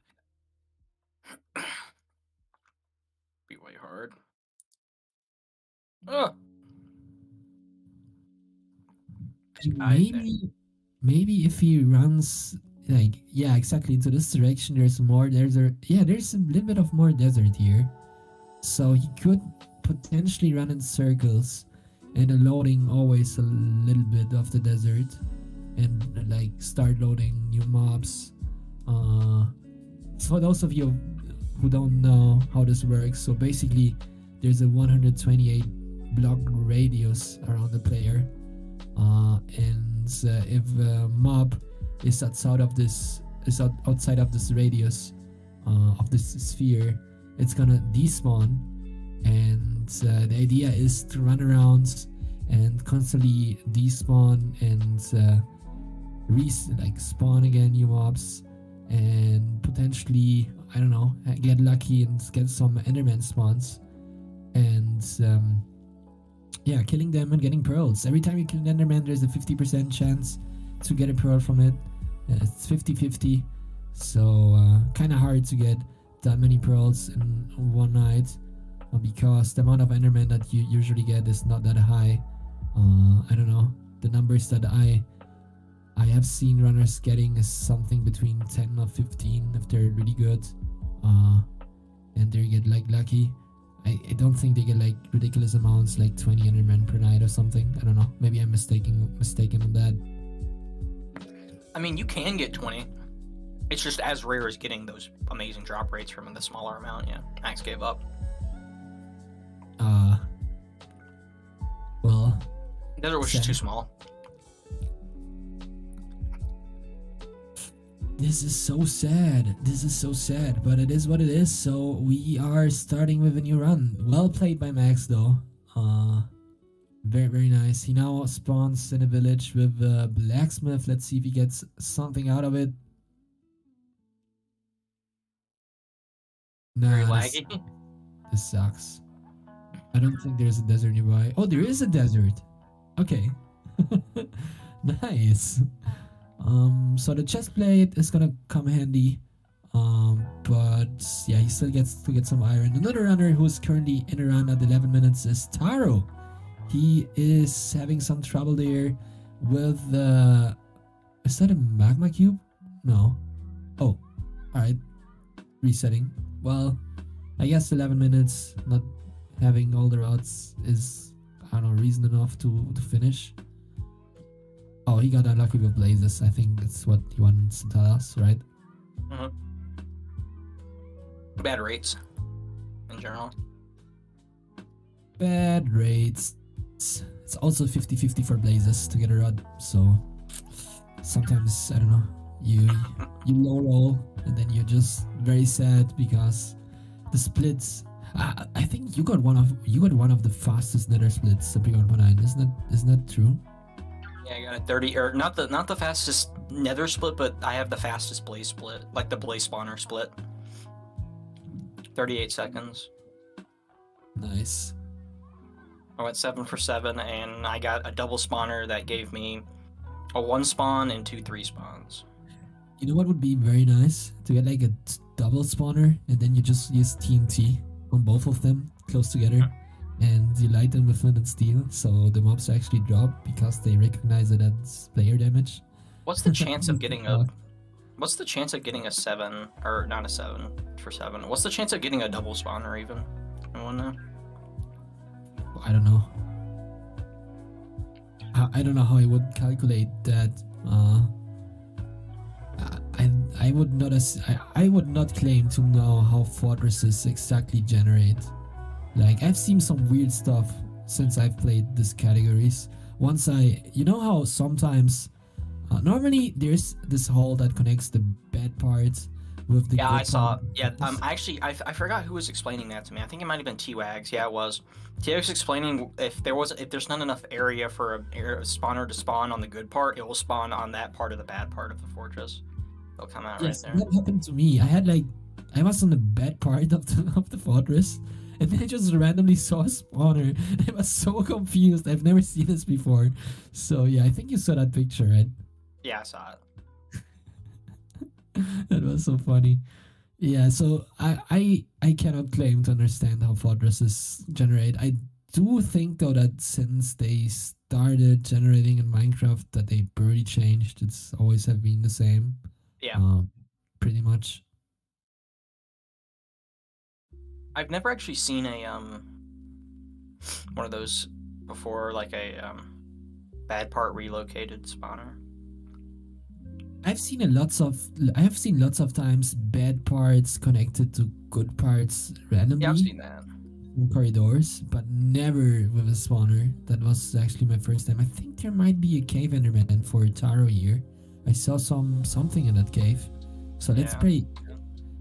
Be way hard. Oh, Maybe if he runs like yeah exactly into this direction, there's more desert. Yeah, there's a little bit of more desert here, so he could potentially run in circles and loading always a little bit of the desert and like start loading new mobs. For those of you who don't know how this works, so basically there's a 128 block radius around the player, and if a mob is outside of this radius of this sphere, it's gonna despawn, and the idea is to run around and constantly despawn and spawn again new mobs, and potentially I don't know get lucky and get some Enderman spawns, and yeah, killing them and getting pearls. Every time you kill an Enderman, there's a 50% chance to get a pearl from it. It's 50-50, so kind of hard to get that many pearls in one night, because the amount of Enderman that you usually get is not that high. I don't know. The numbers that I have seen runners getting is something between 10 or 15 if they're really good, and they get like lucky. I don't think they get like ridiculous amounts, like 20 Endermen per night or something. I don't know. Maybe I'm mistaken on that. I mean, you can get 20. It's just as rare as getting those amazing drop rates from the smaller amount. Yeah, Max gave up. Well, Desert was just too small. This is so sad. This is so sad, but it is what it is. So we are starting with a new run. Well played by Max, though. Very, very nice. He now spawns in a village with a blacksmith. Let's see if he gets something out of it. Very Nah, laggy. this sucks. I don't think there's a desert nearby. Oh, there is a desert. Okay. Nice. So the chest plate is gonna come handy. But yeah, he still gets to get some iron. Another runner who's currently in a run at 11 minutes is Taro. He is having some trouble there with is that a magma cube? No. Oh, alright. Resetting. Well, I guess 11 minutes not having all the routes is, I don't know, reason enough to finish. Oh, he got unlucky with blazes. I think that's what he wants to tell us, right? Mm-hmm. Bad rates in general. Bad rates. It's also 50-50 for blazes to get a rod. So sometimes, I don't know, you low roll and then you're just very sad because the splits. I think you got one of the fastest nether splits, the Pre-1.9. Isn't that true? Yeah, I got a 30, or not the fastest nether split, but I have the fastest blaze split, like the blaze spawner split. 38 seconds. Nice. I went 7 for 7, and I got a double spawner that gave me a 1 spawn and 2 3 spawns. You know what would be very nice? To get like a double spawner and then you just use TNT on both of them close together and you light them with flint and steel, so the mobs actually drop because they recognize it as player damage. What's the chance of getting a 7, or not a 7 for 7? What's the chance of getting a double spawner even? Anyone know? I don't know. I don't know how I would calculate that. I would not claim to know how fortresses exactly generate. Like, I've seen some weird stuff since I've played these categories. You know how sometimes normally there's this hole that connects the bad parts with the Yeah, I good saw. part. Yeah, actually, I forgot who was explaining that to me. I think it might have been T-Wags. Yeah, it was. T-Wags explaining if there's not enough area for a spawner to spawn on the good part, it will spawn on that part of the bad part of the fortress. They'll come out Yes, right there. that happened to me. I was on the bad part of the fortress, and then I just randomly saw a spawner. I was so confused. I've never seen this before. So yeah, I think you saw that picture, right? Yeah, I saw it. That was so funny. Yeah, so I cannot claim to understand how fortresses generate. I do think though that since they started generating in Minecraft, that they barely changed. It's always have been the same. Yeah. Pretty much. I've never actually seen a one of those before, like a bad part relocated spawner. I have seen lots of times bad parts connected to good parts randomly Yeah, I've seen that. in corridors, but never with a spawner. That was actually my first time. I think there might be a cave enderman for Taro here. I saw something in that cave. So let's Yeah. pray.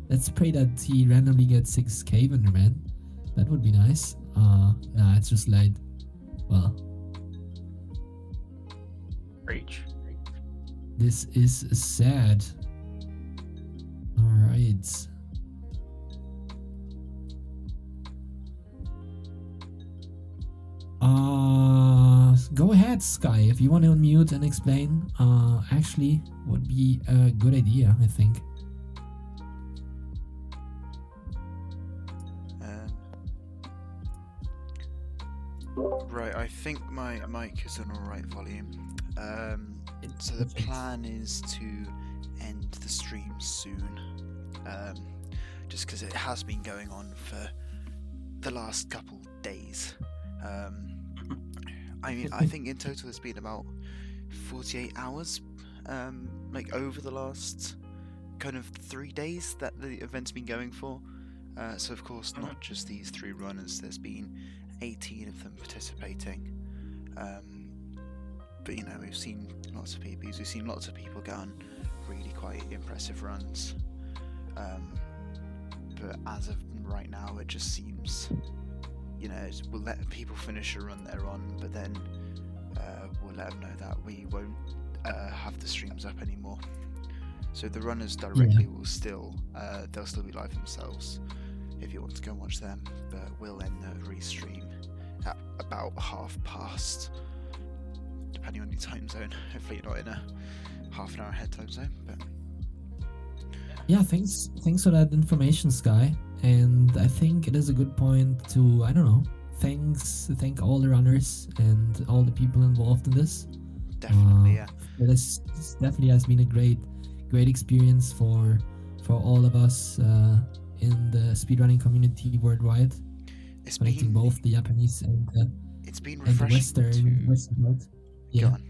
Let's pray that he randomly gets 6 cave enderman. That would be nice. Nah, it's just late. Well, Reach. this is sad. Alright. Go ahead, Sky. If you want to unmute and explain, actually would be a good idea, I think. Right, I think my mic is on alright volume. So the plan is to end the stream soon, just because it has been going on for the last couple days. I mean, I think in total it's been about 48 hours, like over the last kind of 3 days that the event's been going for. So of course, not just these 3 runners, there's been 18 of them participating. But you know, we've seen lots of PBs, we've seen lots of people go on really quite impressive runs. But as of right now, it just seems, you know, we'll let people finish a run they're on, but then we'll let them know that we won't have the streams up anymore. So the runners directly will still, they'll still be live themselves if you want to go and watch them, but we'll end the restream at about past, depending on your time zone. Hopefully you're not in a half an hour ahead time zone, but Yeah, thanks for that information, Sky. And I think it is a good point to, I don't know, thank all the runners and all the people involved in this. definitely, yeah. This definitely has been a great experience for all of us in the speedrunning community worldwide. It's Connecting been, both the Japanese and it's been the refreshing Western world. Go Yeah. on.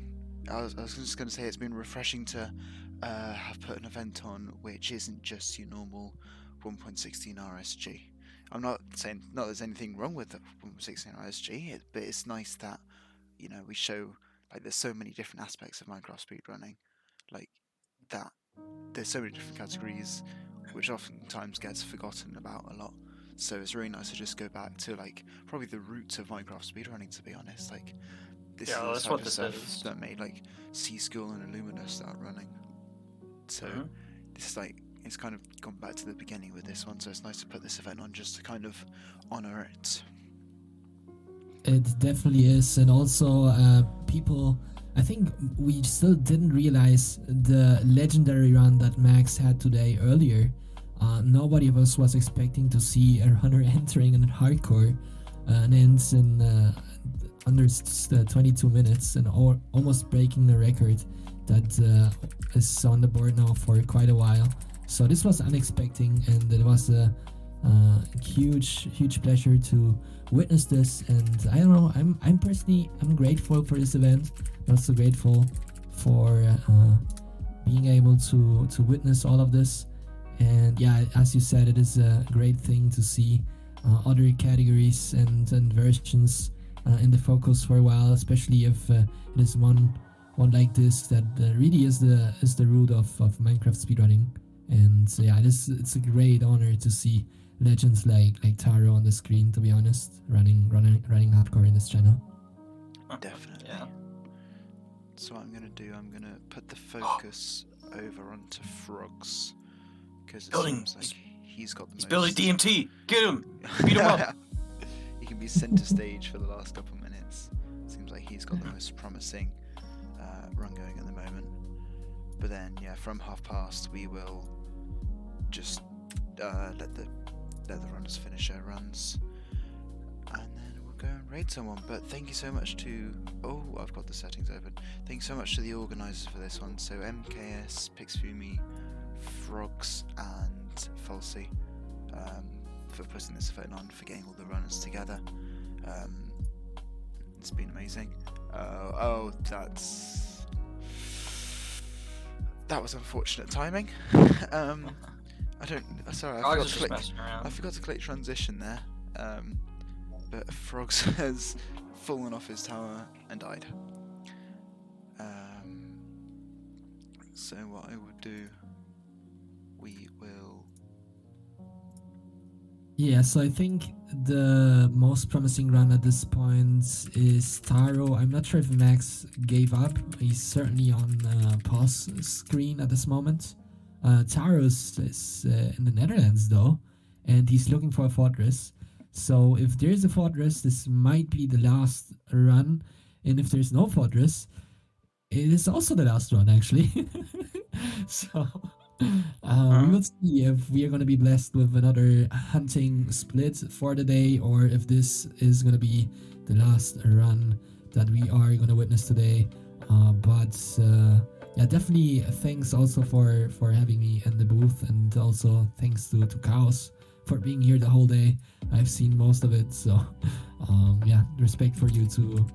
I was just going to say it's been refreshing to have put an event on which isn't just your normal 1.16 RSG. I'm not saying there's anything wrong with the 1.16 RSG, but it's nice that, you know, we show, like, there's so many different aspects of Minecraft speedrunning, like that. There's so many different categories, which oftentimes gets forgotten about a lot. So it's really nice to just go back to, like, probably the roots of Minecraft speedrunning, to be honest. Like, this Yeah, is that's the what type of this stuff is. that made, like, C-School and Illumina start running. So this is, like, it's kind of gone back to the beginning with this one, so it's nice to put this event on just to kind of honor it. It definitely is, and also people. I think we still didn't realize the legendary run that Max had today earlier. Nobody of us was expecting to see a runner entering in hardcore and ends in under 22 minutes and almost breaking the record that is on the board now for quite a while. So this was unexpected, and it was a huge pleasure to witness this. And I don't know, I'm personally grateful for this event. I'm also grateful for being able to witness all of this. And yeah, as you said, it is a great thing to see other categories and versions in the focus for a while, especially if it is one like this that really is the root of Minecraft speedrunning. And yeah, it's a great honor to see legends like Taro on the screen. To be honest, running hardcore in this channel. Definitely. Yeah. So what I'm gonna do, I'm gonna put the focus over onto Frogs because it Building- seems like he's got the He's most. building DMT. Get him. Beat him up. He can be center stage for the last couple of minutes. Seems like he's got the most promising run going at the moment. But then, yeah, from half past, we will just let the runners finish their runs, and then we'll go and raid someone. But thank you so much to I've got the settings open. Thank you so much to the organisers for this one. So MKS, Pixfumi, Frogs, and Falsey for putting this event on, for getting all the runners together. It's been amazing. That was unfortunate timing. Sorry, I was just messing I around. forgot to click transition there. But Frogs has fallen off his tower and died. So what I would do, we will. Yeah, so I think the most promising run at this point is Taro. I'm not sure if Max gave up. He's certainly on pause screen at this moment. Taro is in the Netherlands though, and he's looking for a fortress. So if there is a fortress, this might be the last run. And if there's no fortress, it is also the last run actually. So we will see if we are going to be blessed with another hunting split for the day, or if this is going to be the last run that we are going to witness today. Yeah, definitely thanks also for having me in the booth, and also thanks to Chaos for being here the whole day. I've seen most of it, so yeah, respect for you to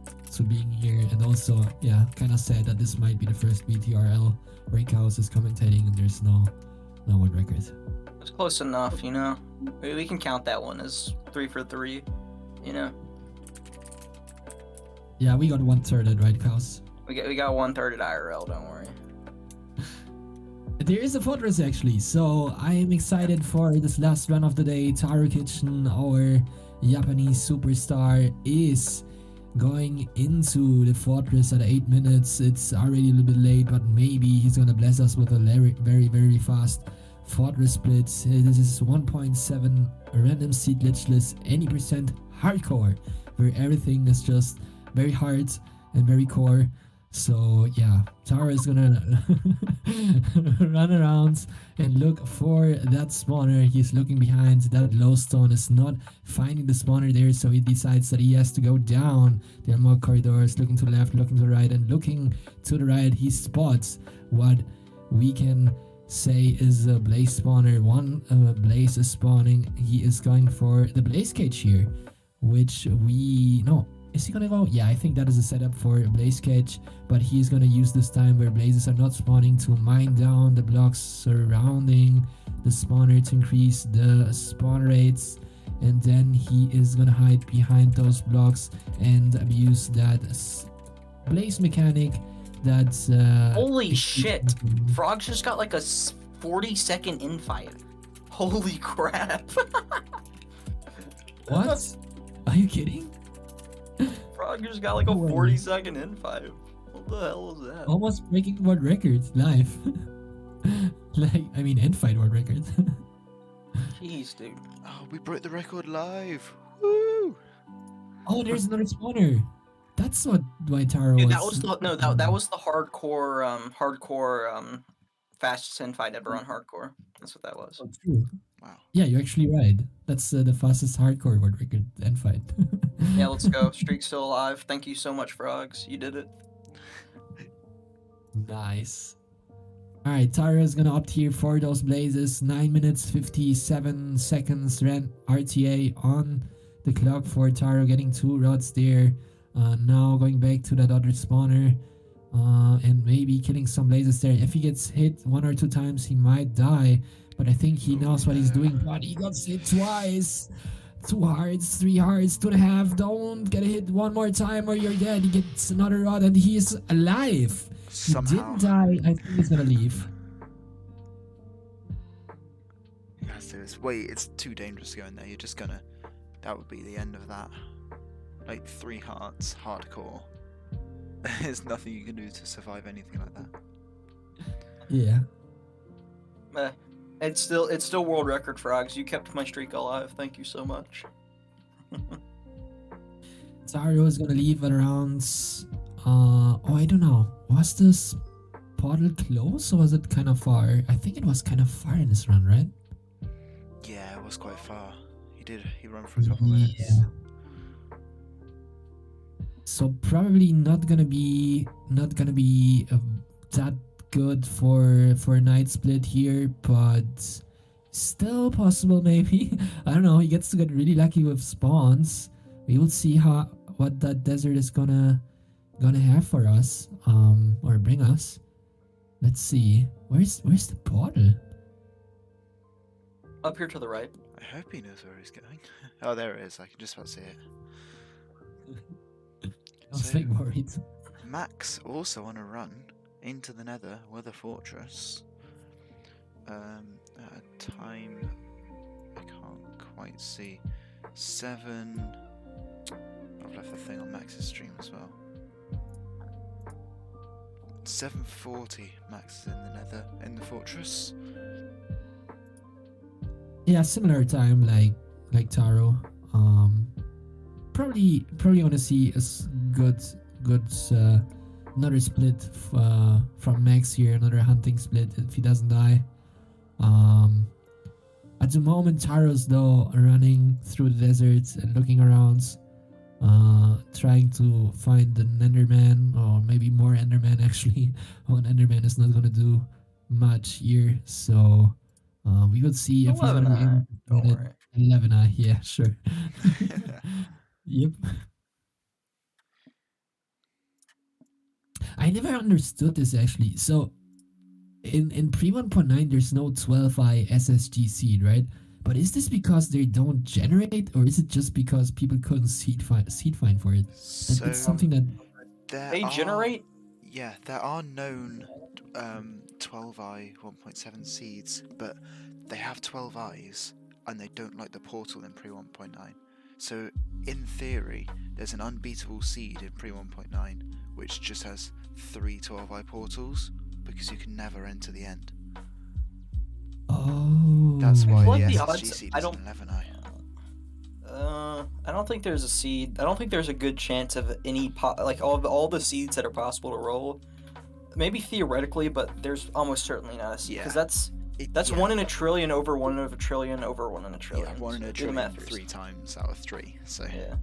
being here. And also, yeah, kind of sad that this might be the first BTRL where Chaos is commentating and there's no world record. It's close enough, you know. We can count that one as 3 for 3, you know. Yeah, we got 1/3 right, Chaos? We got 1/3 at IRL. Don't worry. There is a fortress actually, so I am excited for this last run of the day. Taro Kitchen, our Japanese superstar, is going into the fortress at 8 minutes. It's already a little bit late, but maybe he's gonna bless us with a very, very fast fortress split. This is 1.7 random seed glitchless, any percent hardcore, where everything is just very hard and very core. So yeah, Taro is gonna run around and look for that spawner. He's looking behind. That glowstone is not finding the spawner there, so he decides that he has to go down. There are more corridors, looking to the left, looking to the right, and looking to the right, he spots what we can say is a blaze spawner. One blaze is spawning. He is going for the blaze cage here, which is he gonna go? Yeah, I think that is a setup for a blaze cage, but he is gonna use this time where blazes are not spawning to mine down the blocks surrounding the spawner to increase the spawn rates, and then he is gonna hide behind those blocks and abuse that blaze mechanic. That's Holy shit! Frogs just got like a 40-second infight. Holy crap! What? Are you kidding? Frog just got like a 40-second infight. What the hell is that? Almost breaking world records live. Infight world record. Jeez, dude. Oh, we broke the record live. Woo! Oh, there's another spawner. That's why Taro Dude, was. that was that was the hardcore fastest infight ever on hardcore. That's what that was. Oh, true. Wow. Yeah, you're actually right. That's the fastest hardcore world record end fight. Yeah, let's go. Streak's still alive. Thank you so much, Frogs. You did it. Nice. Alright, Taro is gonna opt here for those blazes. 9 minutes 57 seconds RTA on the clock for Taro, getting 2 rods there. Now going back to that other spawner and maybe killing some blazes there. If he gets hit 1 or 2 times, he might die, but I think he knows what he's doing. But he got hit twice. 2 hearts, 3 hearts, 2.5. Don't get hit 1 more time or you're dead. He gets another rod and he is alive. Somehow. He didn't die. I think he's gonna leave. So it's too dangerous to go in there. You're just gonna. That would be the end of that. Like 3 hearts, hardcore. There's nothing you can do to survive anything like that. Yeah. It's still world record frags. You kept my streak alive. Thank you so much. Taro is gonna leave at around. I don't know. Was this portal close or was it kind of far? I think it was kind of far in this run, right? Yeah, it was quite far. He ran for a couple minutes. Yeah. So probably not gonna be that good for a night split here, but still possible maybe. I don't know. He gets to get really lucky with spawns. We will see what that desert is gonna have for us, or bring us. Let's see. Where's the portal? Up here to the right. I hope he knows where he's going. Oh, there it is. I can just about see it. I was So- like worried. Max also on a run into the Nether with a fortress. At a time I can't quite see. 7. I've left the thing on Max's stream as well. 7:40. Max is in the Nether in the fortress. Yeah, similar time like Taro. Probably want to see a good another split from Max here, another hunting split if he doesn't die. At the moment, Taro's though running through the desert and looking around, trying to find an Enderman or maybe more Enderman actually. One Enderman is not gonna do much here, so we will see if he's gonna be able to Don't find it. worry. 11 eye, yeah, sure. Yep. I never understood this actually. So in pre 1.9 there's no 12i SSG seed, right? But is this because they don't generate, or is it just because people couldn't seed find for it? So It's something that They generate. Yeah, there are known 12i 1.7 seeds, but they have 12 eyes and they don't like the portal in pre 1.9. So in theory, there's an unbeatable seed in pre 1.9 which just has 3 12i portals because you can never enter the end. oh, That's why Like the the SSG odds, seed I is don't- an 11i. I don't think there's a seed. I don't think there's a good chance of any like all the seeds that are possible to roll. Maybe theoretically, but there's almost certainly not a seed because Yeah. that's Yeah. 1 in a trillion over 1 in a trillion over 1 in a trillion. Yeah, 1 in So a do the trillion math 3 times out of 3. So Yeah.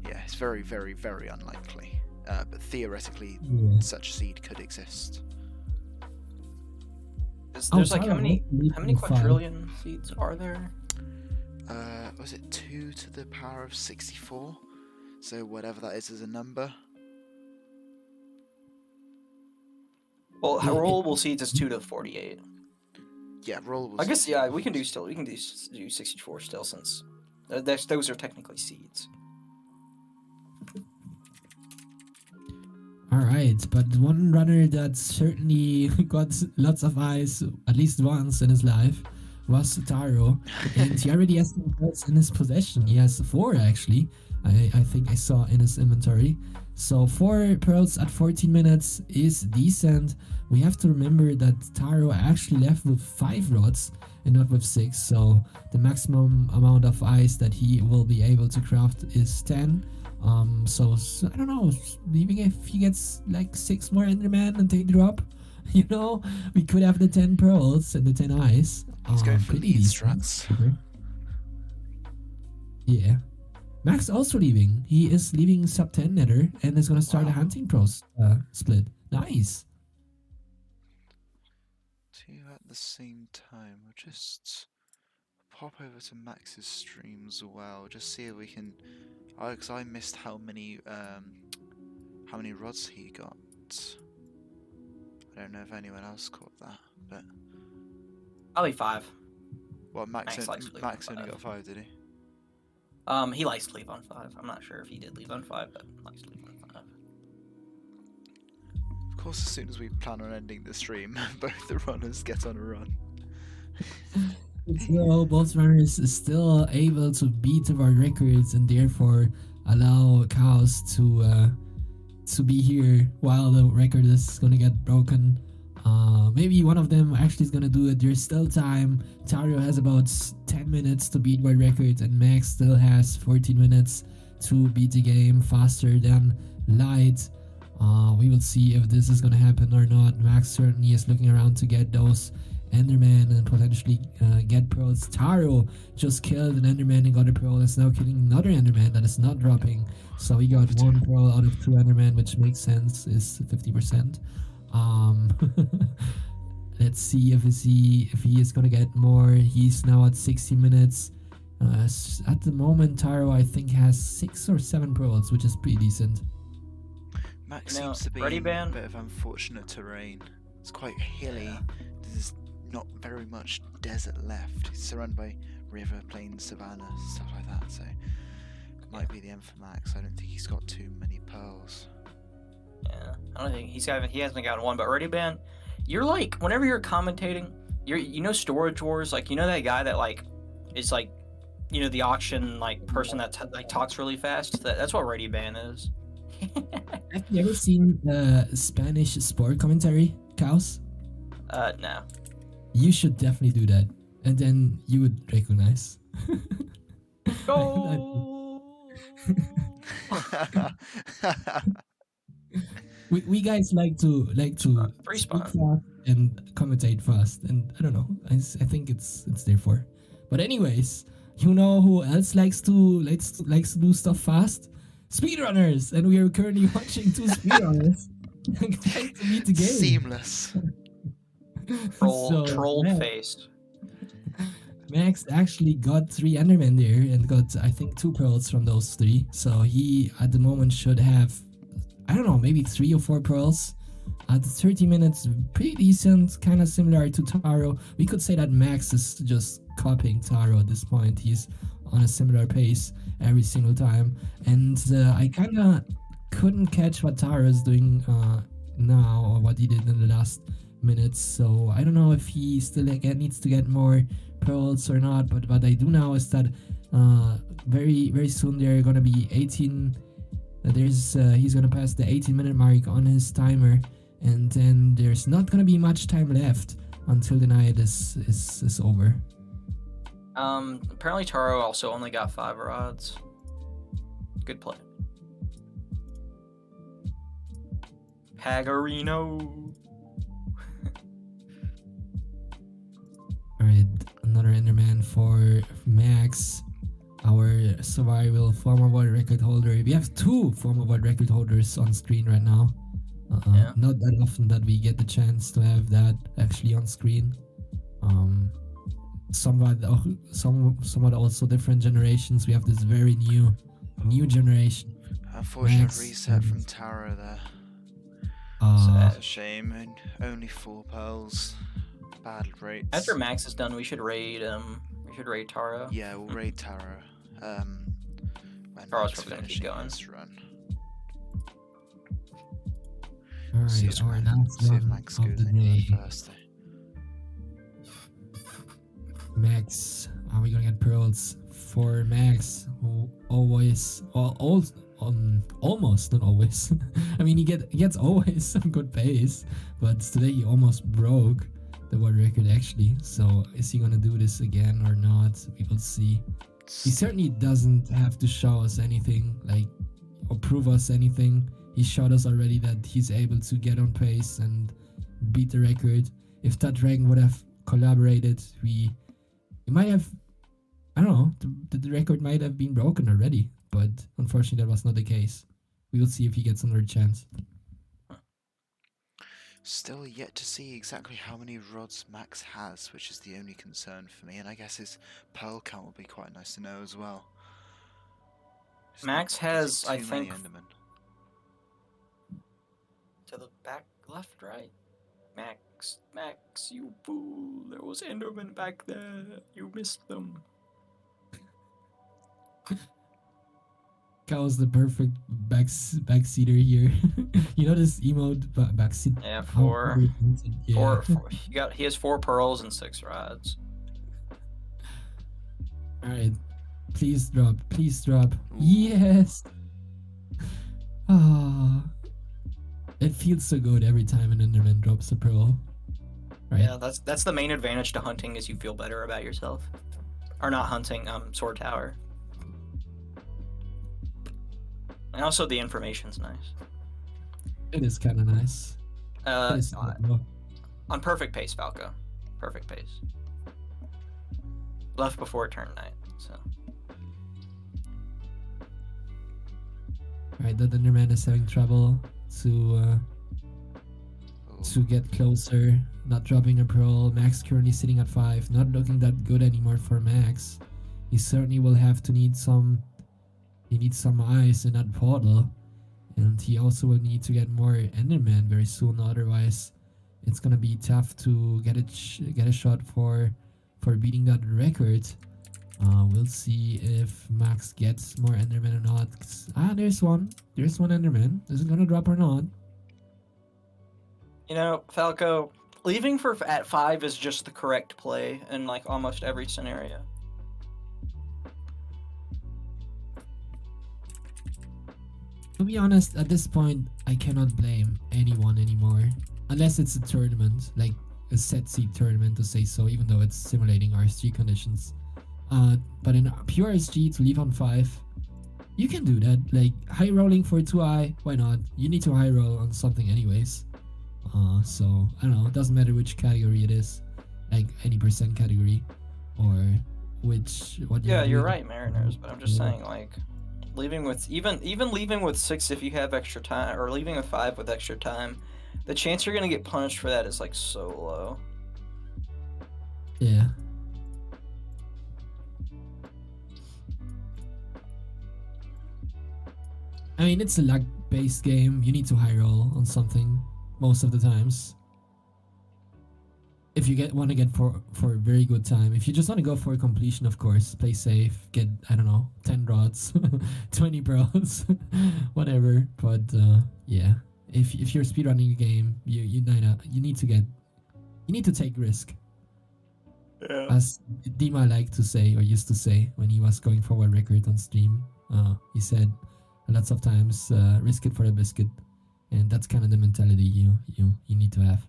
yeah, it's very, very, very unlikely. But theoretically, yeah. such a seed could exist. There's like Taro, how many hopefully five. quadrillion seeds are there? Was it 2 to the power of 64? So whatever that is as a number. Well, Yeah, it- rollable seeds is 2 to 48. Yeah, rollable. I guess seeds. yeah, we can do 64 still since those are technically seeds. All right, but one runner that certainly got lots of eyes at least once in his life was Taro, and he already has some pearls in his possession. He has 4 actually. I think I saw in his inventory. So 4 pearls at 14 minutes is decent. We have to remember that Taro actually left with 5 rods and not with 6. So the maximum amount of eyes that he will be able to craft is 10. So I don't know, even if he gets like 6 more Enderman and they drop, you know, we could have the 10 pearls and the 10 eyes. He's going for pretty lead decent. strats. Yeah. Max also leaving. He is leaving sub 10 nether and is gonna start a Wow. hunting pros split. Nice. 2 at the same time. We'll just pop over to Max's stream as well. Just see if we can. Because I missed how many rods he got. I don't know if anyone else caught that, but Probably 5. well, Max Max likes to leave Max on only 5. got 5, did he? He likes to leave on 5. I'm not sure if he did leave on 5, but likes to leave on 5. Of course, as soon as we plan on ending the stream, both the runners get on a run. So both runners is still able to beat the world records and therefore allow cows to be here while the record is gonna get broken. Maybe one of them actually is gonna do it. There's still time. Tario has about 10 minutes to beat world records, and Max still has 14 minutes to beat the game faster than Light. We will see if this is gonna happen or not. Max certainly is looking around to get those Enderman and potentially get pearls. Taro just killed an Enderman and got a pearl. Is now killing another Enderman that is not dropping. So he got one pearl out of two Enderman, which makes sense. Is 50%. Let's see if he is gonna get more. He's now at 60 minutes. At the moment, Taro I think has 6 or 7 pearls, which is pretty decent. Max Now, seems to be Ready in Band? a bit of unfortunate terrain. It's quite hilly. There's not very much desert left. It's surrounded by river, plains, savannah, stuff like that. So it might be the end for Max. I don't think he's got too many pearls. Yeah, I don't think he hasn't gotten one. But Ready Band, you're like whenever you're commentating, you know Storage Wars, like you know that guy that like is like, you know, the auction like person that like talks really fast. That's what Ready Band is. Have you ever seen Spanish sport commentary, Cows? No. You should definitely do that, and then you would recognize. Go. we guys like to Three speak spot. fast and commentate fast, and I don't know. I think it's there for. But anyways, you know who else likes to do stuff fast? Speedrunners, and we are currently watching two speedrunners trying to beat the game. Seamless. Troll Max, face. Max actually got 3 Endermen there and got I think 2 pearls from those 3. So he at the moment should have, I don't know, maybe 3 or 4 pearls. At 30 minutes, pretty decent, kind of similar to Taro. We could say that Max is just copying Taro at this point. He's on a similar pace every single time. And I kind of couldn't catch what Taro is doing now or what he did in the last minutes. So I don't know if he still needs to get more pearls or not. But what I do know is that very, very soon they're going to be 18. He's gonna pass the 18-minute mark on his timer, and then there's not gonna be much time left until the night is over. Apparently Taro also only got 5 rods. Good play. Pagarino. Alright, another Enderman for Max, our survival former world record holder. We have 2 former world record holders on screen right now. Yeah. Not that often that we get the chance to have that actually on screen. Somewhat also different generations. We have this very new generation. Unfortunate Max reset from and- Taro there. Uh, It's a shame. And only 4 pearls. Bad rates. After Max is done, we should raid Taro. Yeah, we'll raid Taro. When Taro's Max probably gonna keep finishing going. his run. Alright, if our last see if one Max of goes the anywhere day. first. Max, are we gonna get pearls for Max, who almost, not always. I mean, he gets always some good pace, but today he almost broke the world record actually. So is he gonna do this again or not? We will see. He certainly doesn't have to show us anything, or prove us anything. He showed us already that he's able to get on pace and beat the record. If that dragon would have collaborated, we might have, I don't know, the record might have been broken already, but unfortunately that was not the case. We will see if he gets another chance. Still yet to see exactly how many rods Max has, which is the only concern for me, and I guess his pearl count will be quite nice to know as well. He's Max not getting has, I too many think, Endermen. to the back, left, right. Max, you fool! There was Enderman back there. You missed them. That was the perfect backseater here. You know this emote backseat. Yeah, how 4. overrated? Yeah. He has 4 pearls and 6 rods. Alright. Please drop. Please drop. Yes! Ah, it feels so good every time an Enderman drops a pearl. Right? Yeah, that's the main advantage to hunting is you feel better about yourself. Or not hunting, Sword Tower. And also the information's nice. It is kind of nice. It is good, On perfect pace, Falco. Perfect pace. Left before it turned night, so. Right, the Enderman is having trouble to get closer, not dropping a pearl. Max currently sitting at 5, not looking that good anymore for Max. He certainly will have to need some. He needs some eyes in that portal, and he also will need to get more Enderman very soon. Otherwise, it's gonna be tough to get a shot for beating that record. We'll see if Max gets more Enderman or not. There's one. There's one Enderman. Is it gonna drop or not? You know, Falco, leaving at 5 is just the correct play in like almost every scenario. To be honest, at this point, I cannot blame anyone anymore. Unless it's a tournament, like a set seed tournament to say so, even though it's simulating RSG conditions. But in pure RSG, to leave on 5, you can do that. Like, high rolling for 2i, why not? You need to high roll on something anyways. So, I don't know, it doesn't matter which category it is. Like, any percent category. Or what Yeah, you're doing. right, Mariners, but I'm just saying, like, leaving with even leaving with 6 if you have extra time, or leaving with 5 with extra time, the chance you're gonna get punished for that is like so low. Yeah. I mean, it's a luck-based game. You need to high roll on something most of the times. If you want to get for a very good time. If you just want to go for a completion, of course, play safe, get, I don't know, 10 rods, 20 bros, whatever. But yeah, if you're speedrunning a game, you need to take risk. Yeah. As Dima liked to say, or used to say, when he was going for a record on stream, he said lots of times, risk it for a biscuit, and that's kind of the mentality you need to have.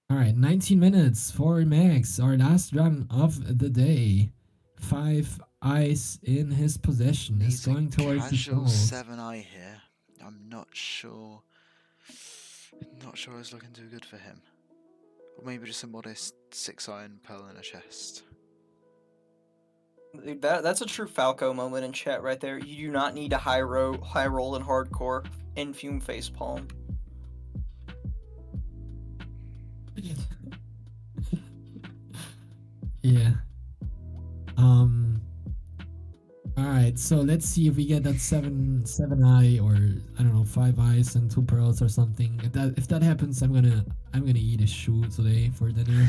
All right, 19 minutes for Max, our last run of the day. 5 eyes in his possession. He's Is going towards the casual gold. 7-eye here. I'm not sure. Not sure it's looking too good for him. Or maybe just a modest 6-iron pearl in a chest. That's a true Falco moment in chat right there. You do not need a high roll in hardcore Infume facepalm. Yeah. Alright, so let's see if we get that 7 eye, or I don't know, 5 eyes and 2 pearls or something. If that happens, I'm gonna eat a shoe today for dinner.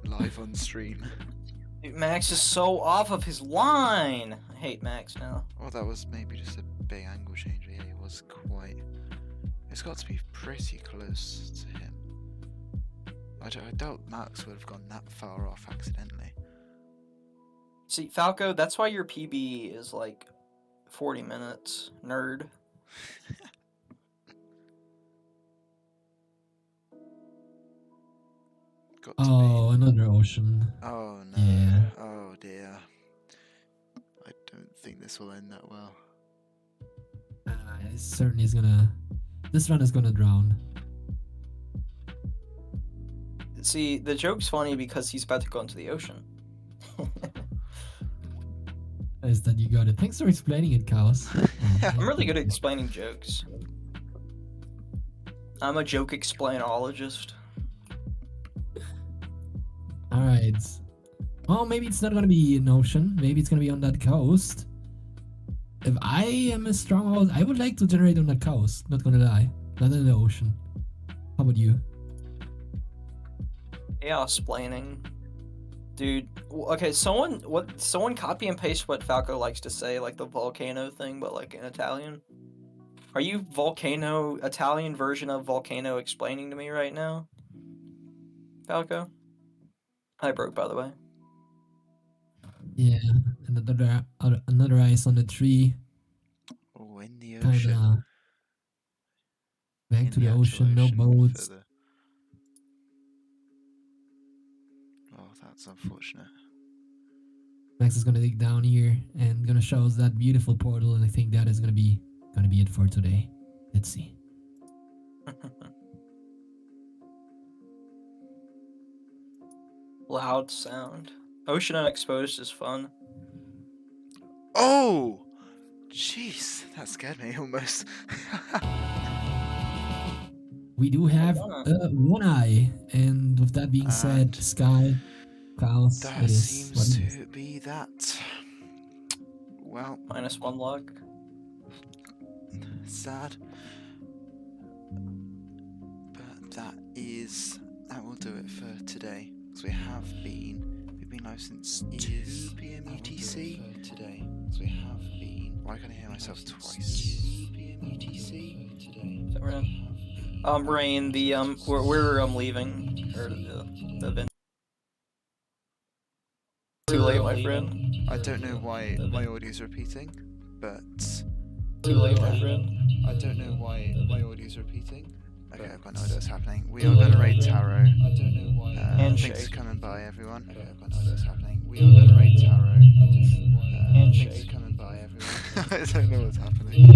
Live on stream. Dude, Max is so off of his line. I hate Max now. Oh, that was maybe just a big angle change. Yeah, he was quite. It's got to be pretty close to him. I doubt Max would have gone that far off accidentally. See, Falco, that's why your PB is like 40 minutes, nerd. Got to Oh, another ocean. be. Oh no. Yeah. Oh dear. I don't think this will end that well. It certainly is gonna. This run is gonna drown. See, the joke's funny because he's about to go into the ocean. Is that you got it? Thanks for explaining it, Chaos. I'm really good at explaining jokes. I'm a joke explainologist. Alright. Well, maybe it's not gonna be an ocean. Maybe it's gonna be on that coast. If I am a stronghold, I would like to generate on that coast. Not gonna lie. Not in the ocean. How about you? Yeah, explaining. Dude, okay, someone copy and paste what Falco likes to say, like the volcano thing, but like in Italian. Are you Volcano Italian version of Volcano explaining to me right now, Falco? Hi, broke, by the way. Yeah, and another ice on the tree. Oh, in the Kind ocean. of back In to the actual ocean. No ocean boats. further. Oh, that's unfortunate. Max is gonna dig down here and gonna show us that beautiful portal, and I think that is gonna be it for today. Let's see. Loud sound. Ocean Unexposed is fun. Oh! Jeez, that scared me almost. We do have one eye, and with that being said, And Sky, Chaos, that it is what seems it is. to be that. Well, -1 luck. sad. But that will do it for today. Because we've been live since 2 p.m. UTC. Today, because Why can't I hear myself twice? 2 p.m. UTC. Today. Is that right? Rain, we're leaving. Or the event. Too late, my friend. I don't know why my audio's repeating, but Too late, my friend. I don't know why my audio's repeating. Okay, I've got no idea what's happening. We are going to raid Tarot. I don't know why. Handshake. Thanks for coming by, everyone. Okay, I've got no idea what's happening. We are going to raid Tarot. Thanks for coming by, everyone. I don't know what's happening.